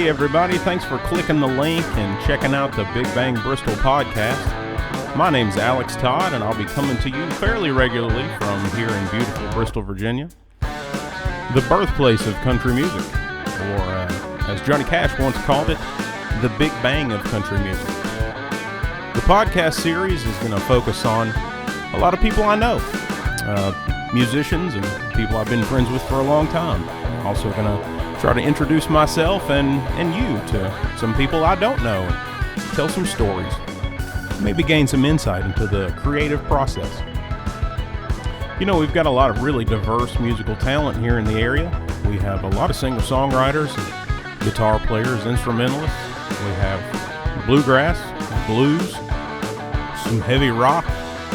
Hey everybody, thanks for clicking the link and checking out the Big Bang Bristol podcast. My name's Alex Todd and I'll be coming to you fairly regularly from here in beautiful Bristol, Virginia, the birthplace of country music, or as Johnny Cash once called it, the Big Bang of country music. The podcast series is going to focus on a lot of people I know, musicians and people I've been friends with for a long time. I'm also going to try to introduce myself and you to some people I don't know and tell some stories. Maybe gain some insight into the creative process. You know, we've got a lot of really diverse musical talent here in the area. We have a lot of singer-songwriters, guitar players, instrumentalists. We have bluegrass, blues, some heavy rock,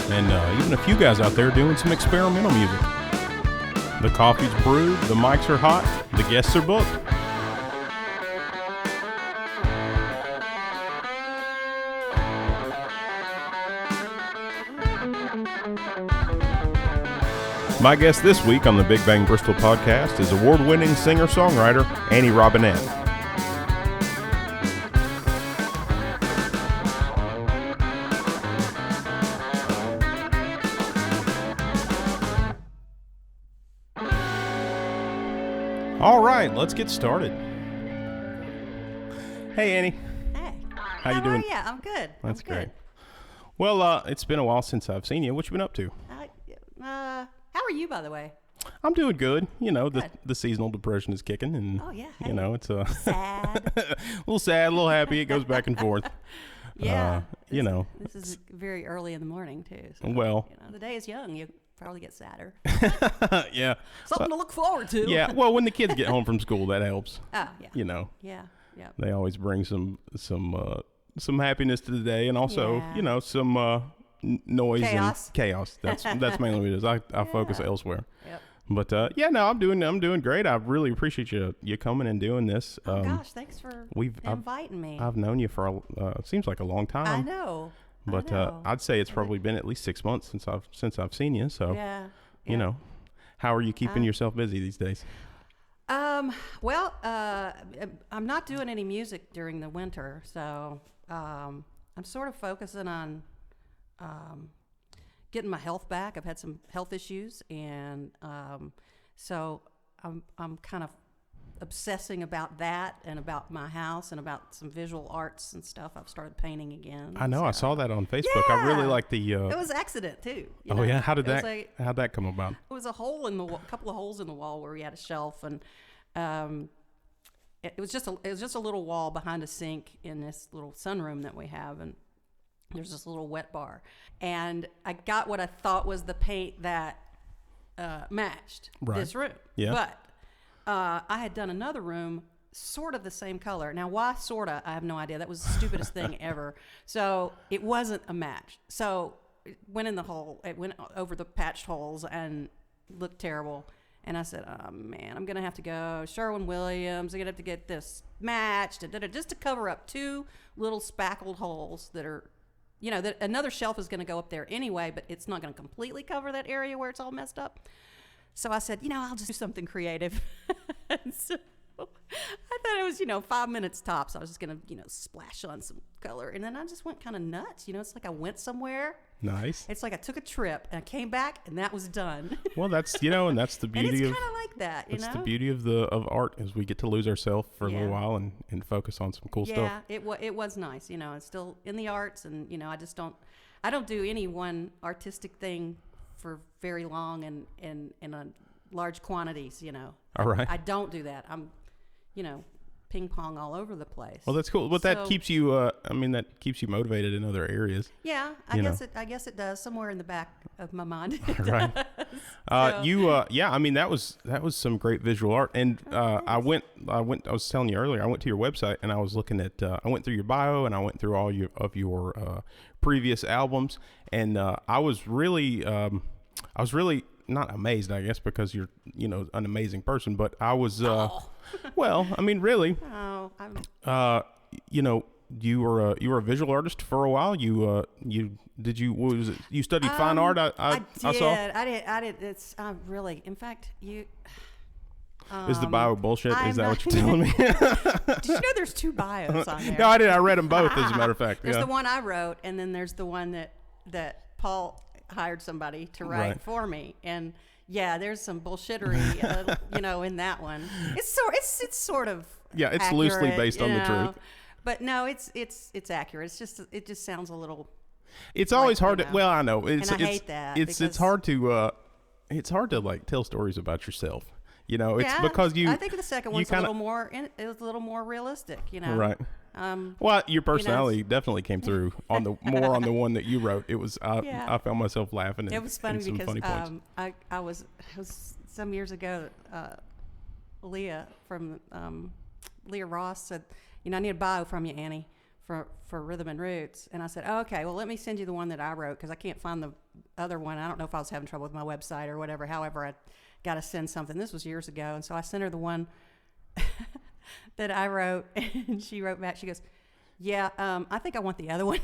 and even a few guys out there doing some experimental music. The coffee's brewed, the mics are hot, the guests are booked. My guest this week on the Big Bang Bristol podcast is award-winning singer-songwriter Annie Robinette. All right, let's get started. Hey, Annie. Hey. How you doing? Yeah, I'm good. That's I'm good. great. Well, it's been a while since I've seen you. What you been up to? How are you, by the way? I'm doing good. You know, Good. the seasonal depression is kicking, and Oh, yeah. you Hey. know, it's a Sad. little sad, a little happy. It goes back and forth. Yeah. You know. This is very early in the morning, too. So, Well, the day is young. You probably get sadder. yeah, Something to look forward to. yeah. Well, when the kids get home from school, that helps. Ah, yeah. You know, Yeah. Yeah. they always bring some happiness to the day, and also, Yeah. you know, some noise Chaos. and chaos. That's mainly what it is. I focus elsewhere. Yep. But yeah, no, I'm doing great. I really appreciate you coming and doing this. Oh, gosh, thanks for inviting me. I've known you for seems like a long time. I know. But I'd say it's probably been at least 6 months since I've seen you. So Yeah. you know, how are you keeping yourself busy these days? Well, I'm not doing any music during the winter, so I'm sort of focusing on getting my health back. I've had some health issues, and so I'm kind of obsessing about that and about my house and about some visual arts and stuff. I've started painting again. I know. so. I saw that on Facebook. I really Yeah. like the. It was accident too. you Oh know. yeah, how'd It was that come about? It was a hole in the couple of holes in the wall where we had a shelf, and it was just a little wall behind a sink in this little sunroom that we have, and there's this little wet bar, and I got what I thought was the paint that matched this room. Yeah. But I had done another room sort of the same color. Now, why sorta? I have no idea. That was the stupidest thing ever. So it wasn't a match. So it went in the hole. It went over the patched holes and looked terrible. And I said, oh, man, I'm going to have to go Sherwin-Williams. I'm going to have to get this matched just to cover up two little spackled holes that are, that another shelf is going to go up there anyway, but it's not going to completely cover that area where it's all messed up. So I said, I'll just do something creative. And so I thought it was, 5 minutes tops. I was just going to, splash on some color. And then I just went kind of nuts. It's like I went somewhere. Nice. It's like I took a trip and I came back and that was done. Well, that's and that's the and beauty it's of. kind of like that, That's the beauty of art is we get to lose ourselves for a little while and focus on some cool stuff. Yeah, it was nice. It's still in the arts, and I don't do any one artistic thing for very long and in large quantities. All right. I don't do that. I'm, ping pong all over the place. Well, that's cool. But that keeps you. That keeps you motivated in other areas. Yeah, I guess it does. Somewhere in the back of my mind. Right. That was some great visual art. And I was telling you earlier, I went to your website and I was looking at. I went through your bio and I went through all your previous albums, and I was really not amazed, I guess, because you're an amazing person, but I was well, really. Oh, you were a visual artist for a while. You studied fine art. I saw. I did. It's really. In fact, Is the bio bullshit? I'm Is that not- what you're telling me? Did you know there's 2 bios on there? No, I did. I read them both, as a matter of fact. There's Yeah. the one I wrote, and then there's the one that Paul hired somebody to write Right. for me. And yeah, there's some bullshittery, in that one. It's sort of Yeah, it's loosely accurate, based on the truth. But no, it's accurate. It just sounds a little. It's always hard you to. know. Well, I know. It's, And I it's, hate that It's because- hard to. It's hard to like tell stories about yourself. It's Yeah, because you. I think the second one's kinda, it was a little more realistic. Right. Well, your personality definitely came through on the more on the one that you wrote. It was. Yeah. I found myself laughing. It was funny some because funny points. it was some years ago. Leah from Leah Ross said, I need a bio from you, Annie, for Rhythm and Roots. And I said, oh, okay, well, let me send you the one that I wrote because I can't find the other one. I don't know if I was having trouble with my website or whatever. However, I got to send something. This was years ago. And so I sent her the one that I wrote, and she wrote back. She goes, yeah, I think I want the other one.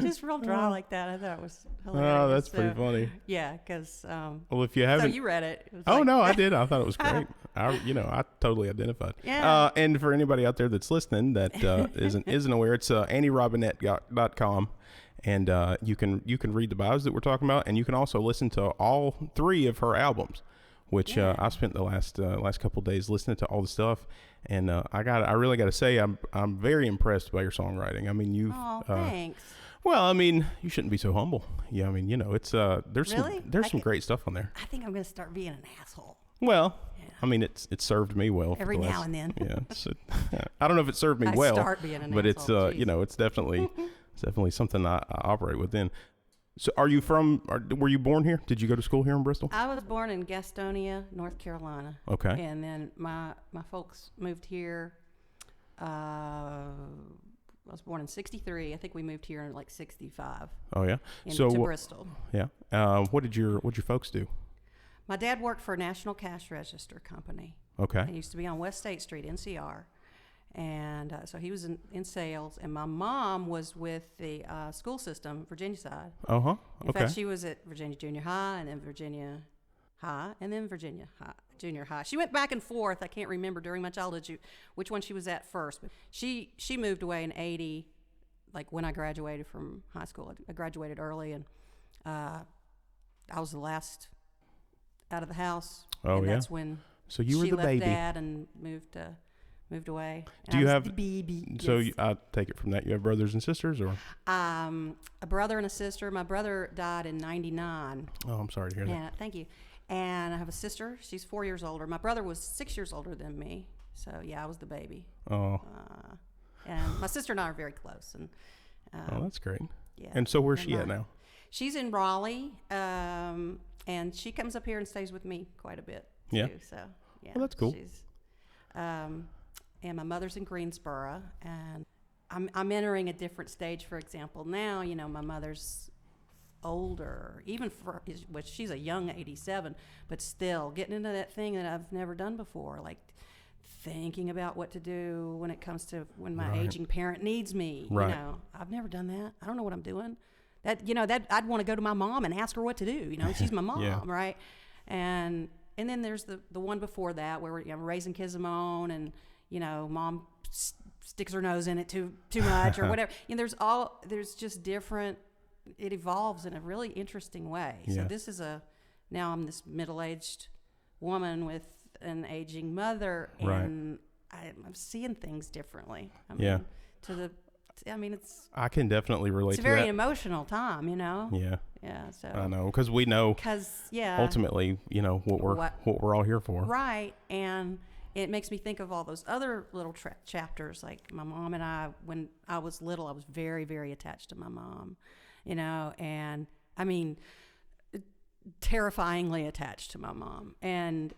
Just real dry like that. I thought it was hilarious. Oh, that's pretty funny. Yeah, because Well, if you haven't, so you read it. It was oh like- no, I did. I thought it was great. I totally identified. Yeah. And for anybody out there that's listening that isn't aware, it's AnnieRobinette.com, and you can read the bios that we're talking about, and you can also listen to all 3 of her albums, which I spent the last couple days listening to all the stuff, and I really got to say I'm very impressed by your songwriting. I mean, you've Oh, thanks. well, I mean, you shouldn't be so humble. Yeah, I mean, it's there's Really? some great stuff on there. I think I'm going to start being an asshole. Well, I mean, it's served me well for Every the now last- and then. Yeah, I don't know if it served me I well, start being an but it's asshole, geez. it's definitely something I operate within. So, were you born here? Did you go to school here in Bristol? I was born in Gastonia, North Carolina. Okay. And then my folks moved here. I was born in 63. I think we moved here in like 65 Oh yeah. to So Bristol. yeah. What did your folks do? My dad worked for a National Cash Register company. Okay. He used to be on West State Street, NCR. And so he was in sales. And my mom was with the school system, Virginia side. Uh-huh. In Okay. fact, she was at Virginia Junior High and then Virginia High and then Virginia High, Junior High. She went back and forth. I can't remember during my childhood which one she was at first. But she moved away in 80, like when I graduated from high school. I graduated early, and I was the last out of the house. Oh, and yeah? that's when So you were she the left baby. Dad and moved away. And Do I you was have- the baby? So Yes. I take it from that you have brothers and sisters, or? A brother and a sister. My brother died in 99. Oh, I'm sorry to hear that. Yeah, thank you. And I have a sister. She's 4 years older. My brother was 6 years older than me. So yeah, I was the baby. Oh, And my sister and I are very close. And that's great. yeah. And so where's And she at now? She's in Raleigh, and she comes up here and stays with me quite a bit. Yeah. Too, so yeah. Well, that's cool. She's, and my mother's in Greensboro, and I'm entering a different stage. For example, now my mother's older, which she's a young 87, but still getting into that thing that I've never done before, like thinking about what to do when it comes to when my Right. aging parent needs me. Right. I've never done that. I don't know what I'm doing. That I'd want to go to my mom and ask her what to do. She's my mom, Yeah. right? And then there's the one before that where we're raising kids of my own, and mom sticks her nose in it too much or whatever. There's just different. It evolves in a really interesting way. Yeah. So this is now I'm this middle-aged woman with an aging mother, Right. and I'm seeing things differently. Yeah. It's I can definitely relate a to very that. emotional time, Yeah, Yeah. So I know, because we know ultimately, what we're all here for. Right, and it makes me think of all those other little chapters. Like my mom and I, when I was little, I was very, very attached to my mom, and I mean, terrifyingly attached to my mom, and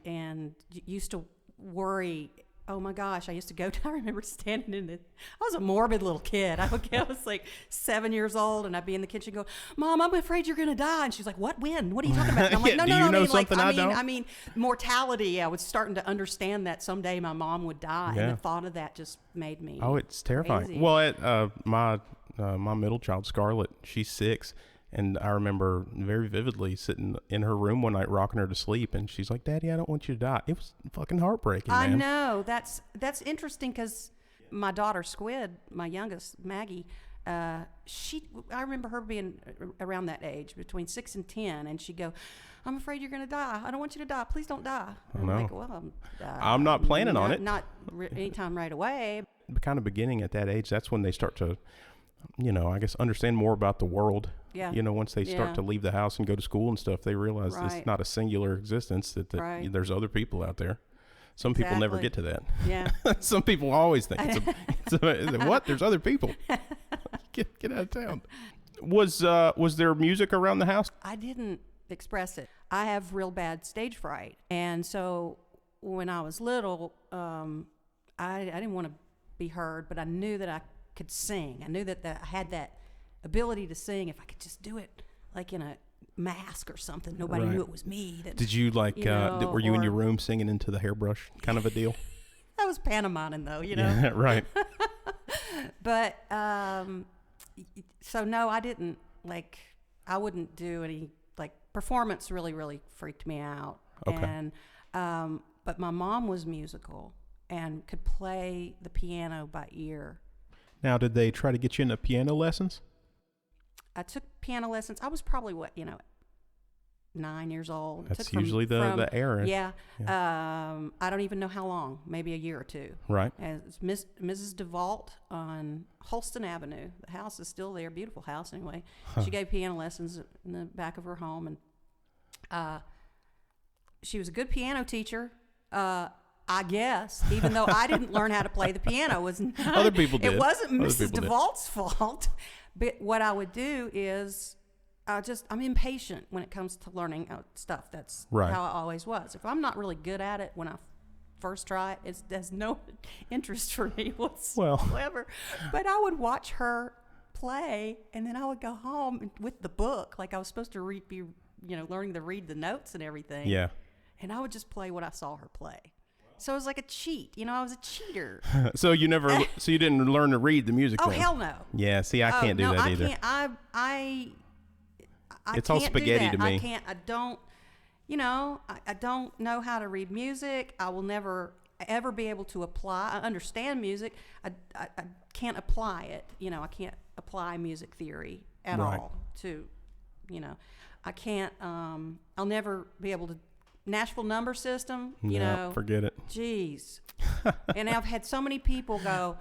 used to worry. Oh my gosh, I used to go I remember standing I was a morbid little kid. I was like 7 years old, and I'd be in the kitchen go, Mom, I'm afraid you're going to die. And she's like, what, when? What are you talking about? And I'm like, no, do no, you no. know something I don't? I mean, mortality. I was starting to understand that someday my mom would die. Yeah. And the thought of that just made me Oh, it's terrifying. crazy. Well, my middle child, Scarlett, she's 6. And I remember very vividly sitting in her room one night, rocking her to sleep, and she's like, "Daddy, I don't want you to die." It was fucking heartbreaking, man. I know. That's interesting because my daughter Squid, my youngest Maggie, I remember her being around that age, between 6 and 10, and she'd go, "I'm afraid you're going to die. I don't want you to die. Please don't die." I'm like, "Well, I'm not planning on it. Not anytime right away." Kind of beginning at that age, that's when they start to, I guess, understand more about the world. Yeah. Once they start to leave the house and go to school and stuff, they realize it's not a singular existence, that there's other people out there. Some people never get to that. Yeah. Some people always think what? There's other people. Get out of town. Was there music around the house? I didn't express it. I have real bad stage fright. And so when I was little, I didn't want to be heard, but I knew that I could sing. I knew that I had that ability to sing if I could just do it like in a mask or something. Nobody knew it was me. Did you were you in your room singing into the hairbrush kind of a deal? That was pantomiming though, Yeah, right. But so no, I didn't I wouldn't do any performance. Really freaked me out. Okay. And but my mom was musical and could play the piano by ear. Now, did they try to get you into piano lessons? I took piano lessons. I was probably 9 years old. That's usually the era. Yeah. I don't even know how long. Maybe a year or two. Right. As Mrs. DeVault on Holston Avenue. The house is still there. Beautiful house anyway. She gave piano lessons in the back of her home, and she was a good piano teacher. I guess, even though I didn't learn how to play the piano, other people did. It wasn't Mrs. DeVault's fault. But what I would do is, I'm impatient when it comes to learning stuff. That's how I always was. If I'm not really good at it when I first try it, there's no interest for me whatsoever. But I would watch her play, and then I would go home with the book, like I was supposed to be learning to read the notes and everything. Yeah. And I would just play what I saw her play. So it was like a cheat. I was a cheater. So you didn't learn to read the music. Oh, then? hell no. Yeah, see, I can't do that either. It's all spaghetti to me. I don't know how to read music. I will never ever be able to apply. I understand music. I can't apply it. I can't apply music theory at all to, I can't, I'll never be able to. Nashville number system, forget it. Geez. And I've had so many people go,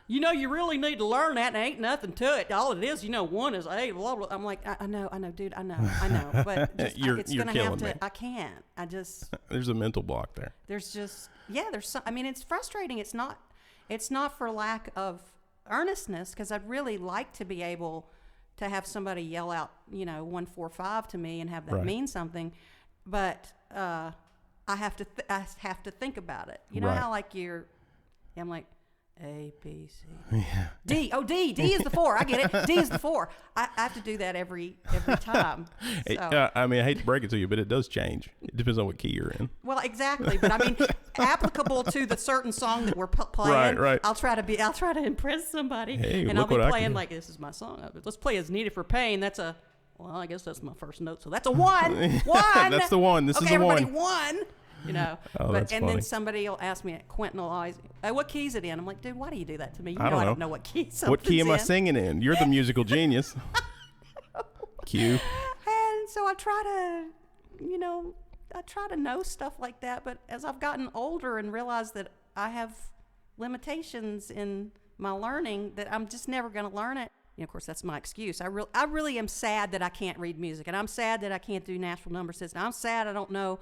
you really need to learn that, and there ain't nothing to it. All it is, one is A, blah, blah. I'm like, I know, dude, I know. But it's going to have to, me. I can't. There's a mental block there. There's just, it's frustrating. It's not for lack of earnestness, because I'd really like to be able to have somebody yell out, 145 to me and have that mean something. But I have to think about it. You know how I'm like A, B, C, D. Oh, D is the 4. I get it. D is the 4. I have to do that every time. So. I hate to break it to you, but it does change. It depends on what key you're in. Well, exactly. But applicable to the certain song that we're playing. Right. I'll try to impress somebody, and I'll be playing like, this is my song. Let's play As Needed for Pain. Well, I guess that's my first note, so that's a 1. 1. That's the 1. This is the 1. Okay, everybody 1. Oh, that's funny. Then somebody will ask me at Quentin will always, what key's it in? I'm like, dude, why do you do that to me? I don't know what key something's in. What key am I singing in? You're the musical genius. Q. And so I try to know stuff like that, but as I've gotten older and realized that I have limitations in my learning, that I'm just never going to learn it. Of course, that's my excuse. I really am sad that I can't read music, and I'm sad that I can't do Nashville number system. I'm sad I don't know,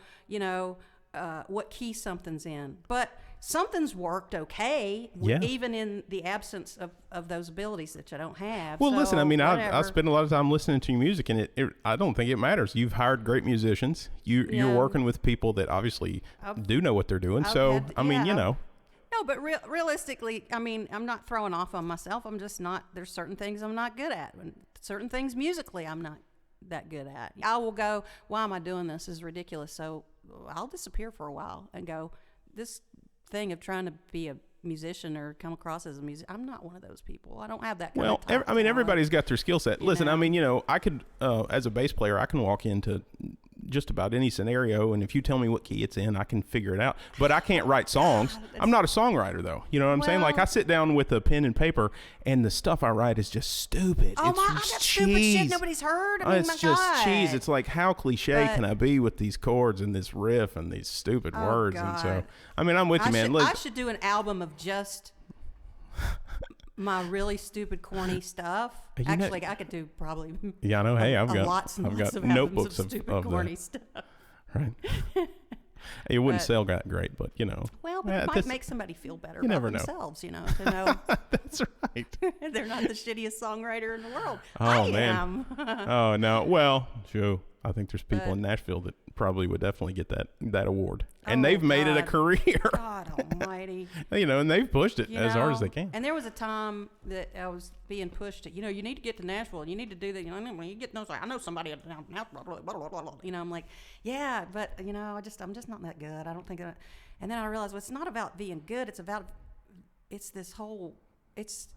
what key something's in. But something's worked okay, even in the absence of those abilities that I don't have. Well, listen, I spend a lot of time listening to your music, and I don't think it matters. You've hired great musicians. You're working with people that obviously do know what they're doing. No, but realistically, I'm not throwing off on myself. I'm just not. There's certain things I'm not good at. Certain things musically I'm not that good at. I will go, why am I doing this? This is ridiculous. So I'll disappear for a while and go, this thing of trying to be a musician or come across as a musician. I'm not one of those people. I don't have that kind Well, of talent. everybody's got their skill set. Listen, know? I mean, I could, as a bass player, I can walk into just about any scenario, and if you tell me what key it's in, I can figure it out. But I can't write songs. I'm not a songwriter, though. You know what I'm saying? Like, I sit down with a pen and paper, and the stuff I write is just stupid. Oh, it's I got stupid shit nobody's heard. I mean, it's my just God. cheese. It's like, how cliche can I be with these chords and this riff and these stupid words? God. And so, I mean, I'm with you, man. I should do an album of just my really stupid, corny stuff. Actually, I could do probably. Yeah, I know. Hey, I've got notebooks of stupid, corny stuff. Right. It wouldn't sell that great, but Well, but it might make somebody feel better about never know. themselves, to know That's right. they're not the shittiest songwriter in the world. Oh, I man. am. Oh, no. Well, Joe, I think there's people in Nashville that probably would definitely get that award. And they've made it a career. God almighty. And they've pushed it as hard as they can. And there was a time that I was being pushed to, you need to get to Nashville and you need to do that. When you get those, I know somebody at Nashville, I'm like, yeah, but, I'm just not that good. I don't think that. And then I realized, well, it's not about being good. It's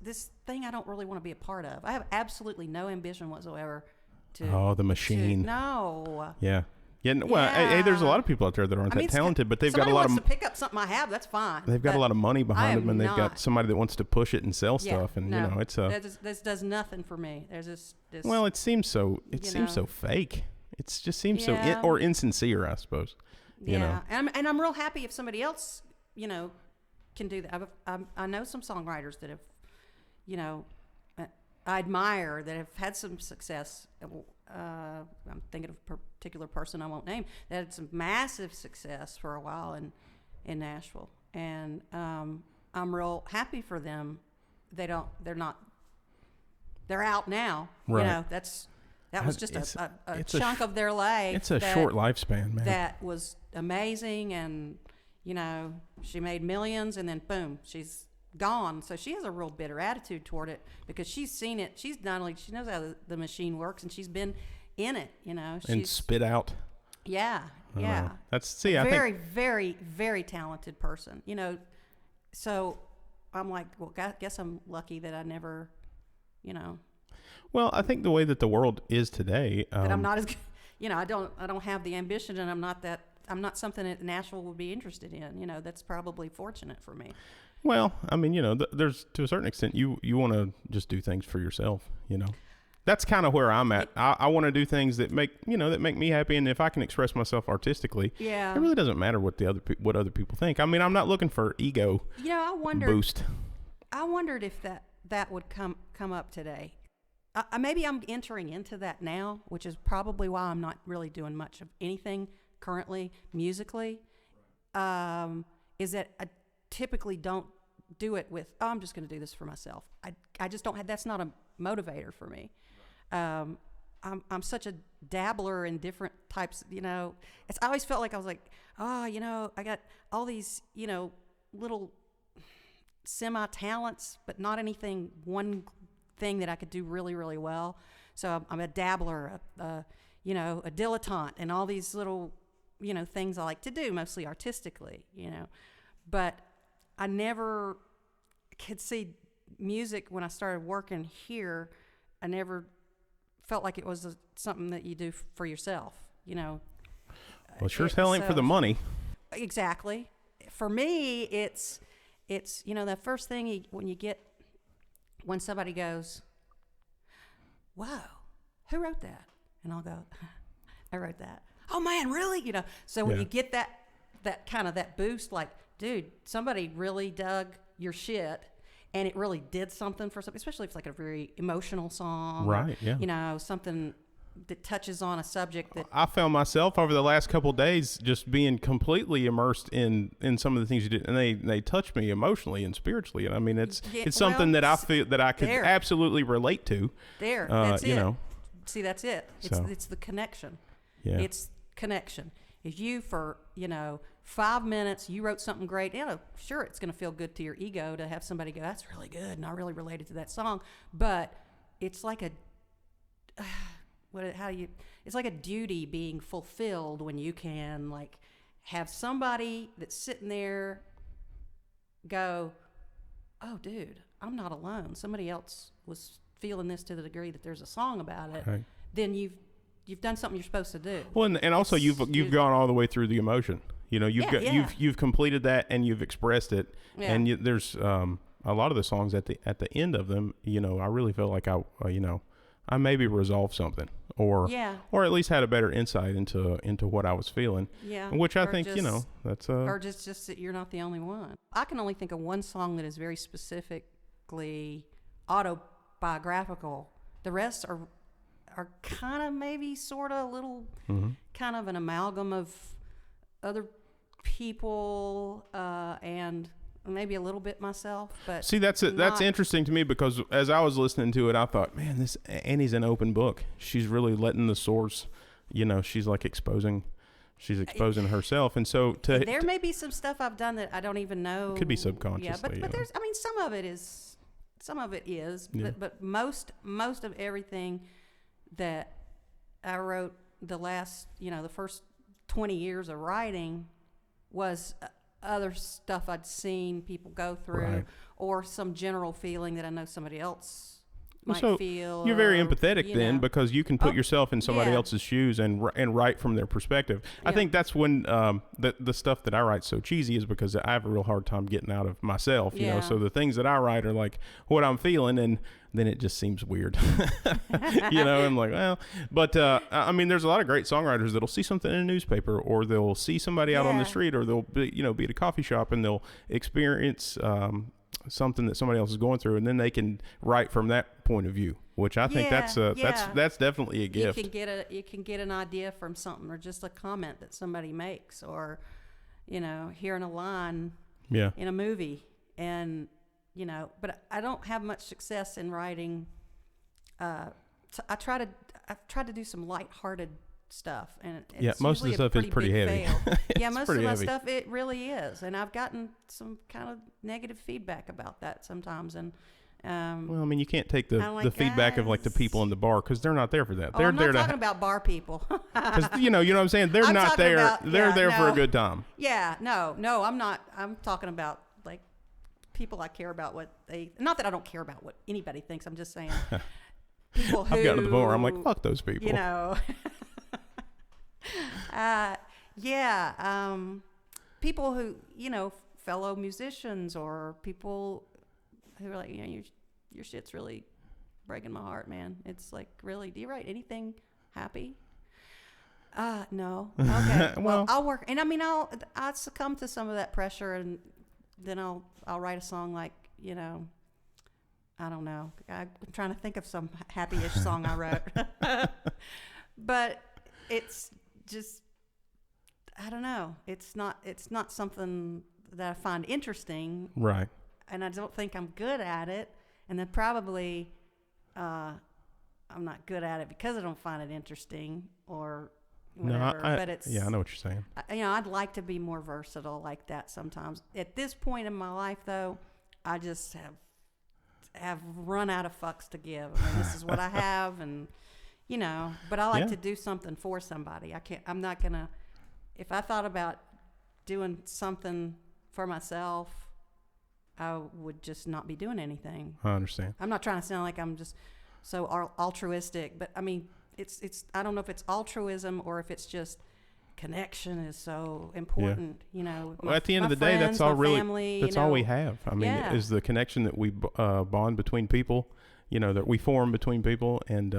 this thing I don't really want to be a part of. I have absolutely no ambition whatsoever to. The machine. No. Yeah. Yeah, well, hey, there's a lot of people out there that aren't that talented, but they've got a lot of. Somebody wants to pick up something I have, that's fine. They've got a lot of money behind them, and they've got somebody that wants to push it and sell stuff, and it's a. This does nothing for me. There's this. Well, it seems so. It seems so fake. It just seems so or insincere, I suppose. Yeah, and I'm real happy if somebody else, can do that. I know some songwriters that have, I admire that have had some success. I'm thinking of a particular person I won't name that had some massive success for a while in Nashville, and I'm real happy for them. They're out now. Right. That was just a chunk of their life. It's a short lifespan, man. That was amazing, and she made millions, and then boom, she's gone. So she has a real bitter attitude toward it because she's seen it. She knows how the machine works, and she's been in it. And spit out. Yeah, yeah. That's I think very, very, very talented person. So I'm like, well, I guess I'm lucky that I never, Well, I think the way that the world is today, that I'm not as, I don't have the ambition, and I'm not something that Nashville would be interested in. That's probably fortunate for me. Well, I mean, there's to a certain extent, you want to just do things for yourself. That's kind of where I'm at. I want to do things that make me happy, and if I can express myself artistically, it really doesn't matter what what other people think. I mean, I'm not looking for ego. Boost. I wondered if that would come up today. Maybe I'm entering into that now, which is probably why I'm not really doing much of anything currently musically. Is that I typically don't do it with, I'm just going to do this for myself. I just don't have, that's not a motivator for me. I'm such a dabbler in different types, I always felt like I was like, I got all these, little semi-talents, but not one thing that I could do really, really well. So I'm a dabbler, a dilettante, and all these little, things I like to do, mostly artistically, But I never could see music when I started working here. I never felt like it was something that you do for yourself, Well, sure as hell ain't for the money. Exactly. For me, it's the first thing when somebody goes, "Whoa, who wrote that?" And I'll go, "I wrote that." "Oh man, really?" So when you get that kind of that boost, like, dude, somebody really dug your shit, and it really did something for something, especially if it's like a very emotional song, right? Yeah. Something that touches on a subject that I found myself over the last couple of days just being completely immersed in some of the things you did, and they touched me emotionally and spiritually. And I mean, it's something that I feel that I could absolutely relate to. That's it. See, that's it. It's the connection. Yeah. It's connection. If you for 5 minutes you wrote something great, sure, it's going to feel good to your ego to have somebody go, "That's really good," and I really related to that song. But it's like it's like a duty being fulfilled when you can have somebody that's sitting there go, oh, dude, I'm not alone. Somebody else was feeling this to the degree that there's a song about it. Right. Then you've done something you're supposed to do. Well, and also you've gone all the way through the emotion. You know, you've completed that and you've expressed it. Yeah. And there's a lot of the songs at the end of them. You know, I really felt like I maybe resolved something, or at least had a better insight into what I was feeling. Yeah, which I think that's or just that you're not the only one. I can only think of one song that is very specifically autobiographical. The rest are kind of maybe sort of a little kind of an amalgam of other people and maybe a little bit myself. But see, that's interesting to me, because as I was listening to it, I thought, man, this Annie's an open book. She's really letting the source, she's like exposing herself. And so there may be some stuff I've done that I don't even know. Could be subconsciously. Yeah, but there's, I mean, some of it is, but most of everything that I wrote the first 20 years of writing was other stuff I'd seen people go through, or some general feeling that I know somebody else might feel. You're very empathetic then, because you can put yourself in somebody else's shoes and write from their perspective. I think that's when the stuff that I write so cheesy is because I have a real hard time getting out of myself. You know, so the things that I write are like what I'm feeling, and then it just seems weird. I'm like, well, but I mean, there's a lot of great songwriters that'll see something in a newspaper, or they'll see somebody out on the street, or they'll be at a coffee shop and they'll experience something that somebody else is going through, and then they can write from that point of view, which I think that's definitely a gift. You can get an idea from something, or just a comment that somebody makes, or hearing a line in a movie. And but I don't have much success in writing. So I've tried to do some lighthearted stuff, and it's most of the stuff is pretty heavy. Most of my stuff, it really is, and I've gotten some kind of negative feedback about that sometimes. And well, I mean, you can't take the feedback of like the people in the bar, because they're not there for that. I'm not talking about bar people. Because you know what I'm saying. They're not there. They're there for a good time. Yeah, no, I'm not. I'm talking about like people I care about what they. Not that I don't care about what anybody thinks. I'm just saying. People who, I've gotten to the point where I'm like, fuck those people. People who, fellow musicians, or people who are like, your shit's really breaking my heart, man. It's like, really, do you write anything happy? No. Okay. Well, I'll work, and I mean, I'll succumb to some of that pressure, and then I'll write a song like, I don't know. I'm trying to think of some happy-ish song I wrote. But it's just, I don't know. It's not something that I find interesting. Right. And I don't think I'm good at it. And then probably I'm not good at it because I don't find it interesting or whatever. No, but it's, yeah, I know what you're saying. I'd like to be more versatile like that sometimes. At this point in my life, though, I just have run out of fucks to give. I mean, this is what I have, and but I like to do something for somebody. I'm not gonna, if I thought about doing something for myself, I would just not be doing anything. I understand. I'm not trying to sound like I'm just so altruistic, but I mean, it's I don't know if it's altruism or if it's just connection is so important. Well, at the end of the day, that's all really family, that's all we have. I mean, is the connection that we bond between people, that we form between people, and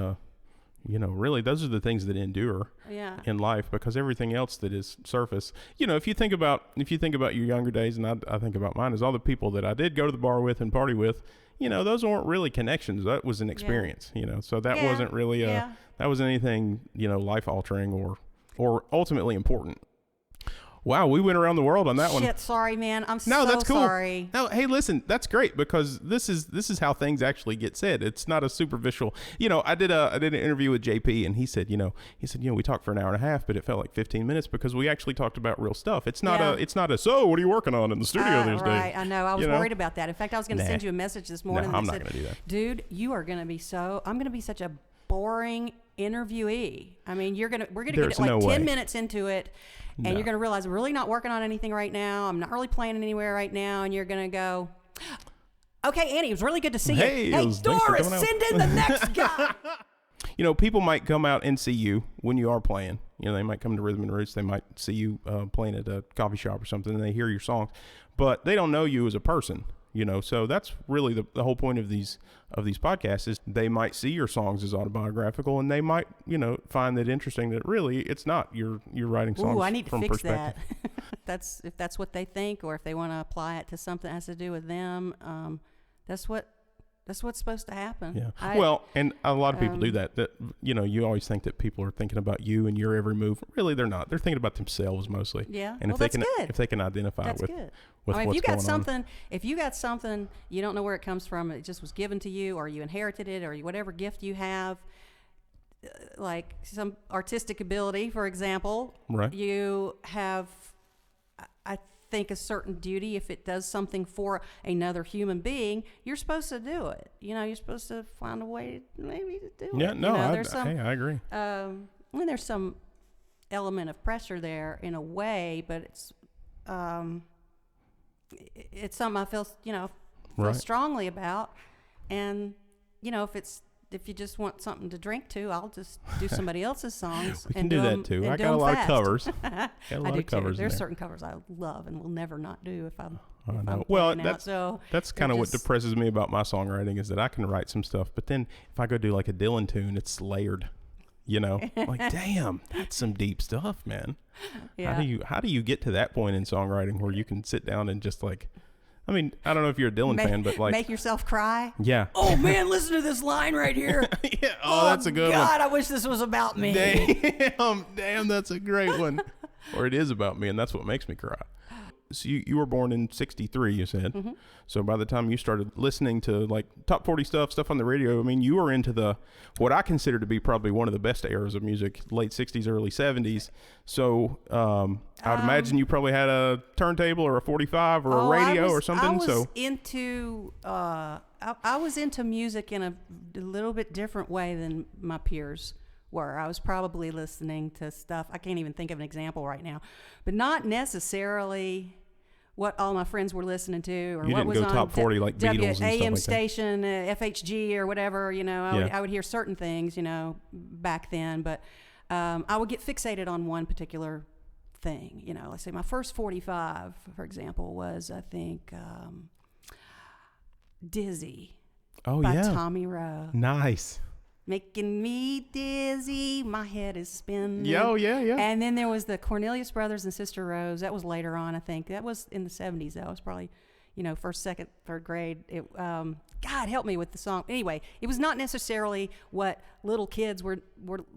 really those are the things that endure in life, because everything else that is surface. If you think about your younger days, and I think about mine, is all the people that I did go to the bar with and party with. Those weren't really connections. That was an experience. So that wasn't really that wasn't anything life altering or ultimately important. Wow, we went around the world on that one. Shit, sorry, man. I'm that's cool. Sorry. No, hey, listen, that's great, because this is how things actually get said. It's not a superficial. I did an interview with JP, and he said, we talked for an hour and a half, but it felt like 15 minutes because we actually talked about real stuff. It's not a so what are you working on in the studio these days? Right, I know. I was worried about that. In fact, I was going to send you a message this morning. No, I'm not going to do that. Dude, I'm going to be such a boring interviewee. I mean, we're gonna get like 10 minutes into it, and you're gonna realize I'm really not working on anything right now. I'm not really playing anywhere right now, and you're gonna go, Okay, Annie, it was really good to see you. Hey, Doris, send in the next guy. You know, people might come out and see you when you are playing. You know, they might come to Rhythm and Roots. They might see you playing at a coffee shop or something, and they hear your songs, but they don't know you as a person. You know, so that's really the whole point of these podcasts is they might see your songs as autobiographical, and they might, you know, find that interesting that really it's not. You're writing songs. Ooh, I need to from fix perspective. that. If that's what they think, or if they want to apply it to something that has to do with them, that's what's supposed to happen. Yeah. Well, and a lot of people do that. That, you know, you always think that people are thinking about you and your every move. Really, they're not. They're thinking about themselves mostly. Yeah. And well, if they can identify that's with good. with I mean, what's if you got going something, on. if you got something, you don't know where it comes from. It just was given to you, or you inherited it, or whatever gift you have, like some artistic ability, for example. Right. You have, I think, a certain duty. If it does something for another human being, you're supposed to do it. You know, you're supposed to find a way maybe to do it. Yeah. No. You know, I agree. I mean, there's some element of pressure there in a way, but it's something I feel Right. strongly about. And you know, if you just want something to drink to, I'll just do somebody else's songs. We can and do that them, too. and I do got a them lot fast. of covers. Got a lot I do of covers. too. There's in there. certain covers I love and will never not do if I'm. I if know. I'm Well, playing out. that's kind of what depresses me about my songwriting is that I can write some stuff, but then if I go do like a Dylan tune, it's layered. You know, like damn, that's some deep stuff, man. Yeah. How do you get to that point in songwriting where you can sit down and just like, I mean, I don't know if you're a Dylan fan, but like make yourself cry. Yeah. Oh man, listen to this line right here. Yeah. Oh, that's a good one. God, I wish this was about me. Damn, that's a great one. Or it is about me, and that's what makes me cry. So you were born in 63, you said. Mm-hmm. So by the time you started listening to like top 40 stuff on the radio, I mean, you were into what I consider to be probably one of the best eras of music, late 60s, early 70s. So I would imagine you probably had a turntable or a 45 or a radio or something. I was into music in a little bit different way than my peers were. I was probably listening to stuff. I can't even think of an example right now, but not necessarily what all my friends were listening to, or you what didn't was go on top 40 like Beatles and stuff AM like station, FHG or whatever. You know, I would hear certain things, you know, back then, but I would get fixated on one particular thing. You know, let's say my first 45, for example, was I think Dizzy by Tommy Rowe. Nice. Making me dizzy, my head is spinning. Yeah. And then there was the Cornelius Brothers and Sister Rose. That was later on, I think. That was in the 70s, though. It was probably, you know, first, second, third grade. God help me with the song. Anyway, it was not necessarily what little kids were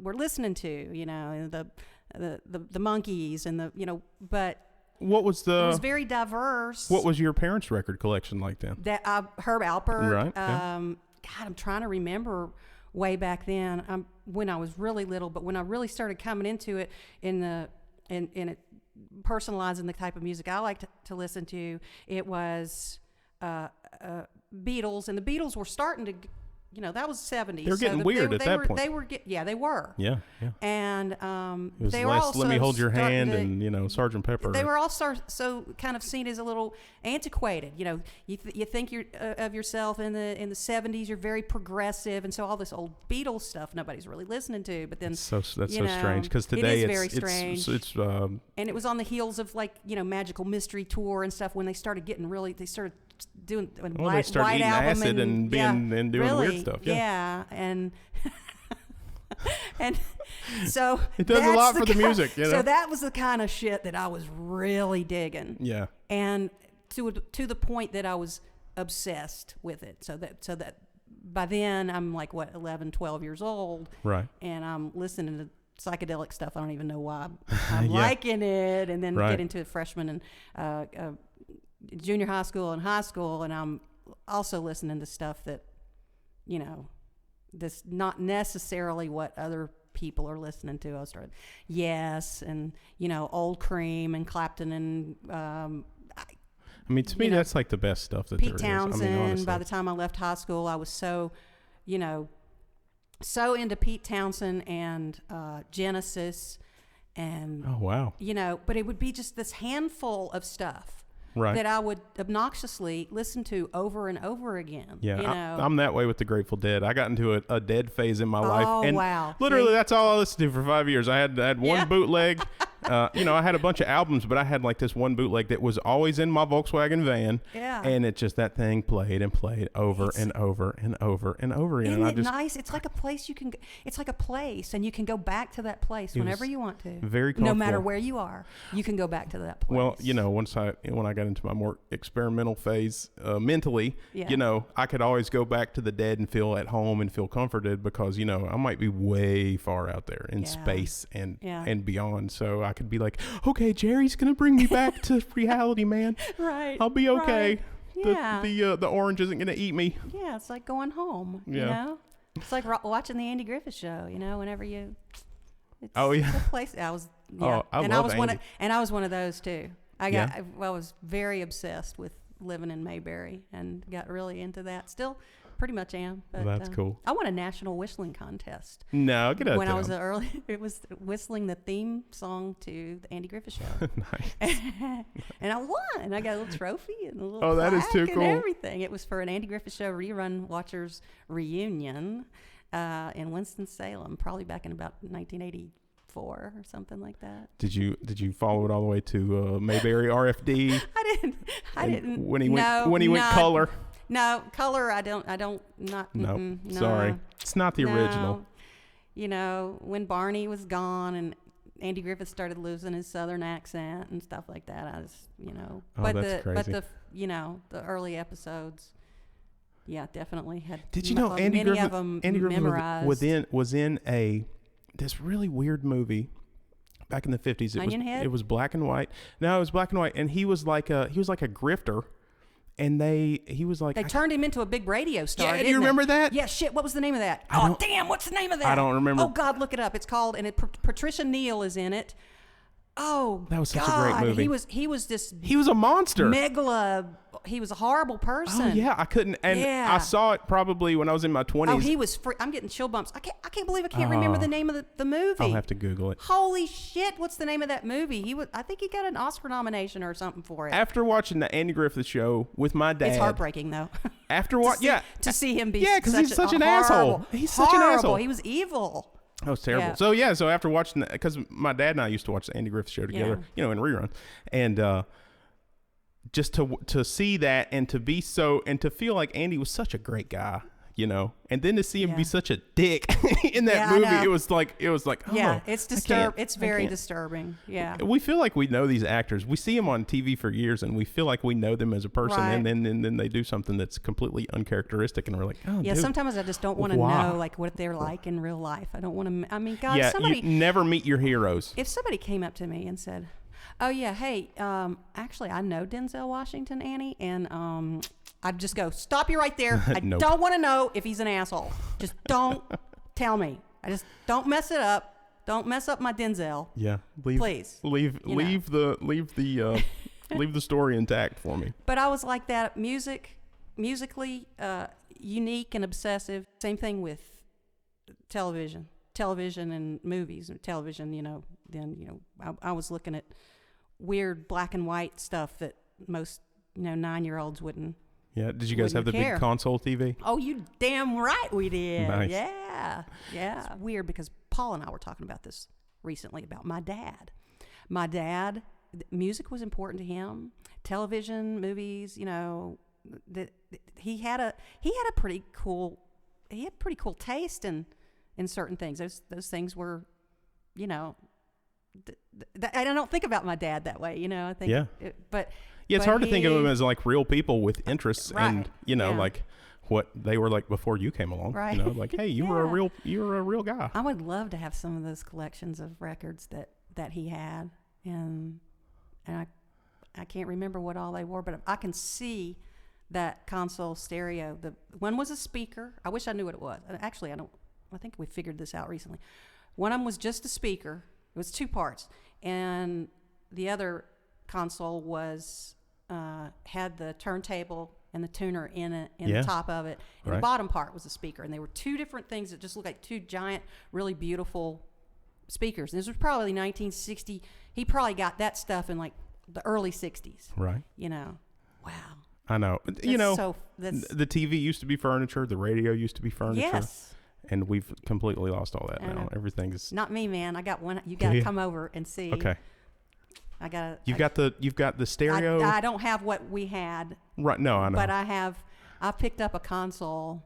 listening to, you know, the Monkees and the, you know, but what was it was very diverse. What was your parents' record collection like then? That Herb Alpert. Right. God, I'm trying to remember way back then, when I was really little, but when I really started coming into it in it, personalizing the type of music I liked to listen to, it was Beatles, and the Beatles were starting to, you know, that was 70s. They're getting weird at that point. They were. Yeah. And it was they were less also Let Me Hold Your Hand to, and, you know, Sgt. Pepper. They were also so kind of seen as a little antiquated. You know, you think you're of yourself in the 70s, you're very progressive, and so all this old Beatles stuff nobody's really listening to. But then that's so strange because today it is very strange. It's and it was on the heels of like, you know, Magical Mystery Tour and stuff when they started doing they started White eating Album acid and doing really, weird stuff. Yeah, and and so it does a lot for the music, you know? So that was the kind of shit that I was really digging. Yeah. And to the point that I was obsessed with it. So that by then I'm like 11, 12 years old. Right. And I'm listening to psychedelic stuff. I don't even know why I'm liking it. And then get into freshman and junior high school and high school, and I'm also listening to stuff that, you know, that's not necessarily what other people are listening to. I started Yes, and, you know, Old Cream and Clapton and I mean, to me, that's like the best stuff that Pete there Townsend. is. I mean, honestly. By the time I left high school, I was so into Pete Townsend and Genesis, and oh wow, you know, but it would be just this handful of stuff. Right. that I would obnoxiously listen to over and over again. Yeah, you know? I'm that way with the Grateful Dead. I got into a Dead phase in my life. And wow. literally, See? that's all I listened to for 5 years. I had one bootleg. I had a bunch of albums, but I had like this one bootleg that was always in my Volkswagen van. Yeah. And it just, that thing played and played over and over and over and over again. Isn't and it nice? It's like a place it's like a place, and you can go back to that place whenever you want to. Very comfortable. No matter where you are, you can go back to that place. Well, when I got into my more experimental phase mentally, I could always go back to the Dead and feel at home and feel comforted because, I might be way far out there in space and beyond. So I could be like, okay, Jerry's going to bring me back to reality, man. Right. I'll be okay. Right. Yeah. The orange isn't going to eat me. Yeah, it's like going home, It's like watching the Andy Griffith Show, whenever you... It's a place. I was... Yeah. I and love I was Andy. I was one of those, too. I was very obsessed with living in Mayberry and got really into that. Still pretty much am. But, that's cool. I won a national whistling contest. No, get out When I was it was whistling the theme song to the Andy Griffith Show. Nice. And I won. I got a little trophy and a little that is too plaque cool. and everything. It was for an Andy Griffith Show rerun watchers reunion in Winston-Salem, probably back in about 1984 or something like that. Did you follow it all the way to Mayberry RFD? I didn't. When he went color. No, color. I don't. Not. No, sorry, it's not the original. When Barney was gone and Andy Griffith started losing his Southern accent and stuff like that, I was, Oh, but that's crazy. But the early episodes, definitely had. Did you know Andy many Griffith? of them Andy Griffith memorized. was in this really weird movie back in the 50s. Onionhead? It was black and white. No, it was black and white, and he was like a grifter. And he was like... They turned him into a big radio star, Yeah, do you remember that? Yeah, shit, what was the name of that? Damn, what's the name of that? I don't remember. Oh, God, look it up. It's called... And Patricia Neal is in it. Oh, that was such God. a great movie. He was this... He was a monster. He was a horrible person. Oh, yeah, I couldn't... And I saw it probably when I was in my 20s. Oh, he was... I'm getting chill bumps. I can't believe I can't remember the name of the movie. I'll have to Google it. Holy shit, what's the name of that movie? I think he got an Oscar nomination or something for it. After watching the Andy Griffith Show with my dad... It's heartbreaking, though. After to see him be... Yeah, because he's such an horrible, asshole. He's such an asshole. He was evil. That was terrible. Yeah. So after watching that, because my dad and I used to watch the Andy Griffith Show together, in rerun, and just to see that and to be and to feel like Andy was such a great guy, and then to see him be such a dick in that movie, it was like, it's disturbing. It's very disturbing. Yeah, we feel like we know these actors. We see them on TV for years, and we feel like we know them as a person, right. and then they do something that's completely uncharacteristic, and we're like, oh, yeah. dude, Sometimes I just don't want to know like what they're like in real life. I don't want to. I mean, God, you never meet your heroes. If somebody came up to me and said, "Oh yeah, hey, actually, I know Denzel Washington, Annie," and I'd just go, "Stop you right there! I Nope. don't want to know if he's an asshole. Just don't tell me. I just don't mess it up. Don't mess up my Denzel. Yeah, please. Leave the story intact for me." But I was like that. Musically unique and obsessive. Same thing with television and movies. Television, I was looking at weird black and white stuff that most 9-year-olds wouldn't. Yeah, did you guys have the big console TV? Oh, you damn right we did. Nice. Yeah. It's weird because Paul and I were talking about this recently about my dad. My dad, music was important to him. Television, movies, he had pretty cool taste in certain things. Those things were, I don't think about my dad that way, I think. Yeah. It's hard to think of them as like real people with interests, right. And like what they were like before you came along. Right. Like, hey, you were a real guy. I would love to have some of those collections of records that he had, and I can't remember what all they were, but I can see that console stereo. The one was a speaker. I wish I knew what it was. Actually, I don't. I think we figured this out recently. One of them was just a speaker. It was 2 parts, and the other console was had the turntable and the tuner in the top of it, and the bottom part was a speaker, and they were 2 different things that just looked like 2 giant, really beautiful speakers. And this was probably 1960. He probably got that stuff in like the early 60s. Right. You know, wow. I know. That's The TV used to be furniture. The radio used to be furniture. Yes. And we've completely lost all that I now. know. Everything's Not me, man. I got one. You got to come over and see. okay. I got. You've got the stereo. I don't have what we had. Right. No, I know. But I picked up a console,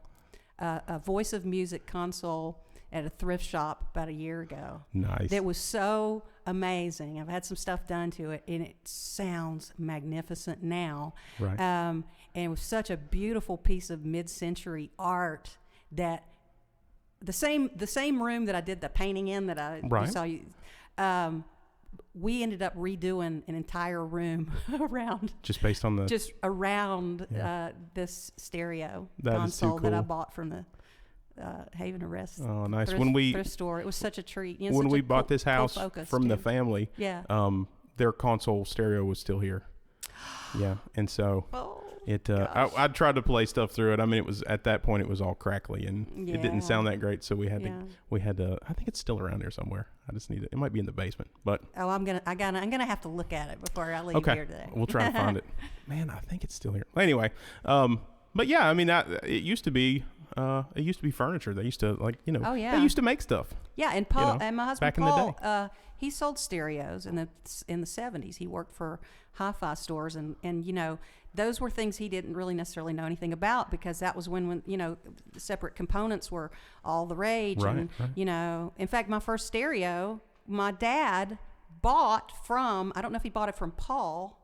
a Voice of Music console at a thrift shop about a year ago. Nice. That was so amazing. I've had some stuff done to it, and it sounds magnificent now. Right. And it was such a beautiful piece of mid-century art that the same room that I did the painting in that I Right. saw you. We ended up redoing an entire room around this stereo console that I bought from the Haven Arrest. Oh, nice. Thrift store. It was such a treat. When we bought this house from the family, yeah. Their console stereo was still here. Yeah, and so I tried to play stuff through it. I mean, it was at that point it was all crackly and it didn't sound that great. So we had to. I think it's still around here somewhere. I just need it. It might be in the basement, but I'm gonna have to look at it before I leave here today. We'll try to find it. Man, I think it's still here. Anyway, but yeah, I mean it used to be. It used to be furniture. They used to they used to make stuff. Yeah, and Paul and my husband back in Paul, the day. He sold stereos in the 70s. He worked for hi-fi stores, and those were things he didn't really necessarily know anything about, because that was when separate components were all the rage. Right, and in fact, my first stereo, my dad bought from, I don't know if he bought it from Paul.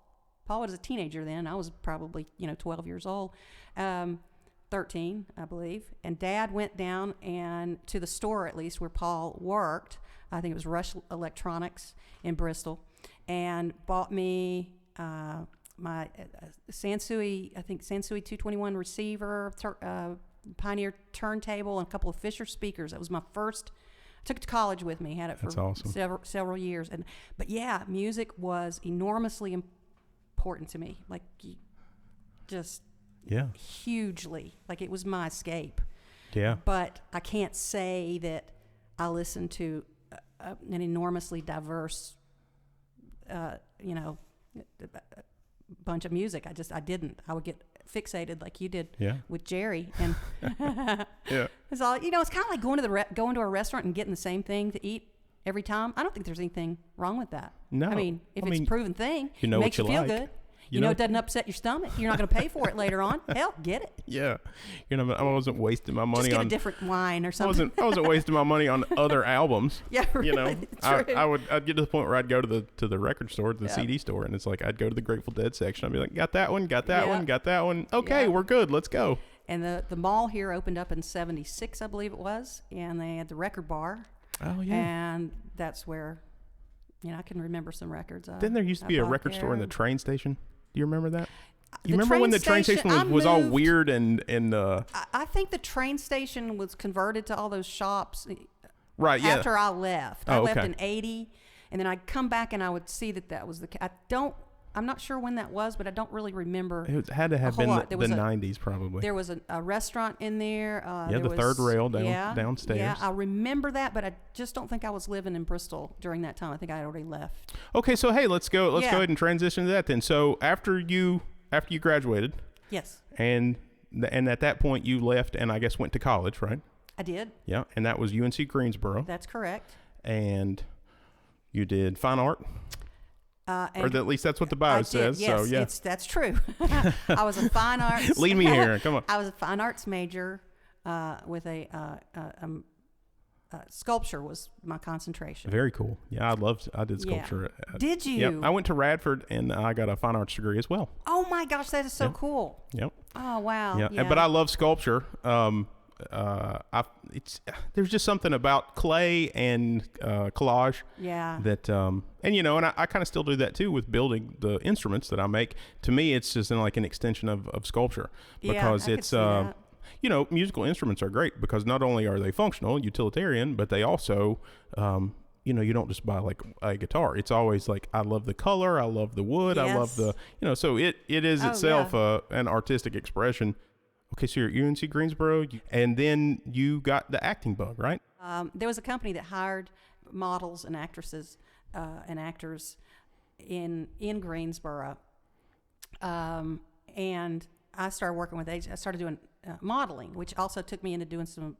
Paul was a teenager then. I was probably 12 years old. 13, I believe. And Dad went down and to the store, at least where Paul worked. I think it was Rush Electronics in Bristol, and bought me my Sansui 221 receiver, Pioneer turntable, and a couple of Fisher speakers. That was my first. I took it to college with me. Had it for several years. But yeah, music was enormously important to me. Like hugely. Like it was my escape. Yeah. But I can't say that I listened to an enormously diverse, bunch of music. I didn't. I would get fixated like you did with Jerry. And yeah. It's all, it's kind of like going to a restaurant and getting the same thing to eat every time. I don't think there's anything wrong with that. No. I mean, if it's a proven thing, it makes you feel like. good. It doesn't upset your stomach. You're not going to pay for it later on. Hell, get it. Yeah. I wasn't wasting my money Just get on a different wine or something. I wasn't wasting my money on other albums. Yeah, really, I'd get to the point where I'd go to the record store, the CD store, and it's like I'd go to the Grateful Dead section. I'd be like, got that one, got that one, got that one. Okay, we're good. Let's go. And the mall here opened up in 76, I believe it was, and they had the record bar. Oh yeah. And that's where, I can remember some records. Then there used to be a record store in the train station. Do you remember that? You The remember when the train station was all weird and I think the train station was converted to all those shops. Right. Yeah. After I left, I left in '80, and then I'd come back and I would see that was the. I'm not sure when that was, but I don't really remember. It had to have been the 90s probably. There was a restaurant in there. The third rail downstairs. Yeah, I remember that, but I just don't think I was living in Bristol during that time. I think I had already left. Okay, so hey, let's go ahead and transition to that then. So after you graduated. Yes. And at that point you left and I guess went to college, right? I did. Yeah, and that was UNC Greensboro. That's correct. And you did fine art. Or at least that's what the bio says. Yes, so yeah, that's true. I was a fine arts. Lead me here. Come on. I was a fine arts major with a sculpture was my concentration. Very cool. Yeah, I did sculpture. Yeah. Did you? Yep. I went to Radford and I got a fine arts degree as well. Oh my gosh, that is so cool. Yep. Oh wow. Yeah. But I love sculpture. There's just something about clay and collage that and I kind of still do that too with building the instruments that I make. To me it's just like an extension of sculpture because it's musical instruments are great because not only are they functional, utilitarian, but they also you don't just buy like a guitar. It's always like I love the color, I love the wood, I love the so it is itself an artistic expression. Okay, so you're at UNC Greensboro, and then you got the acting bug, right? There was a company that hired models and actresses and actors in Greensboro, and I started working with agents. I started doing modeling, which also took me into doing some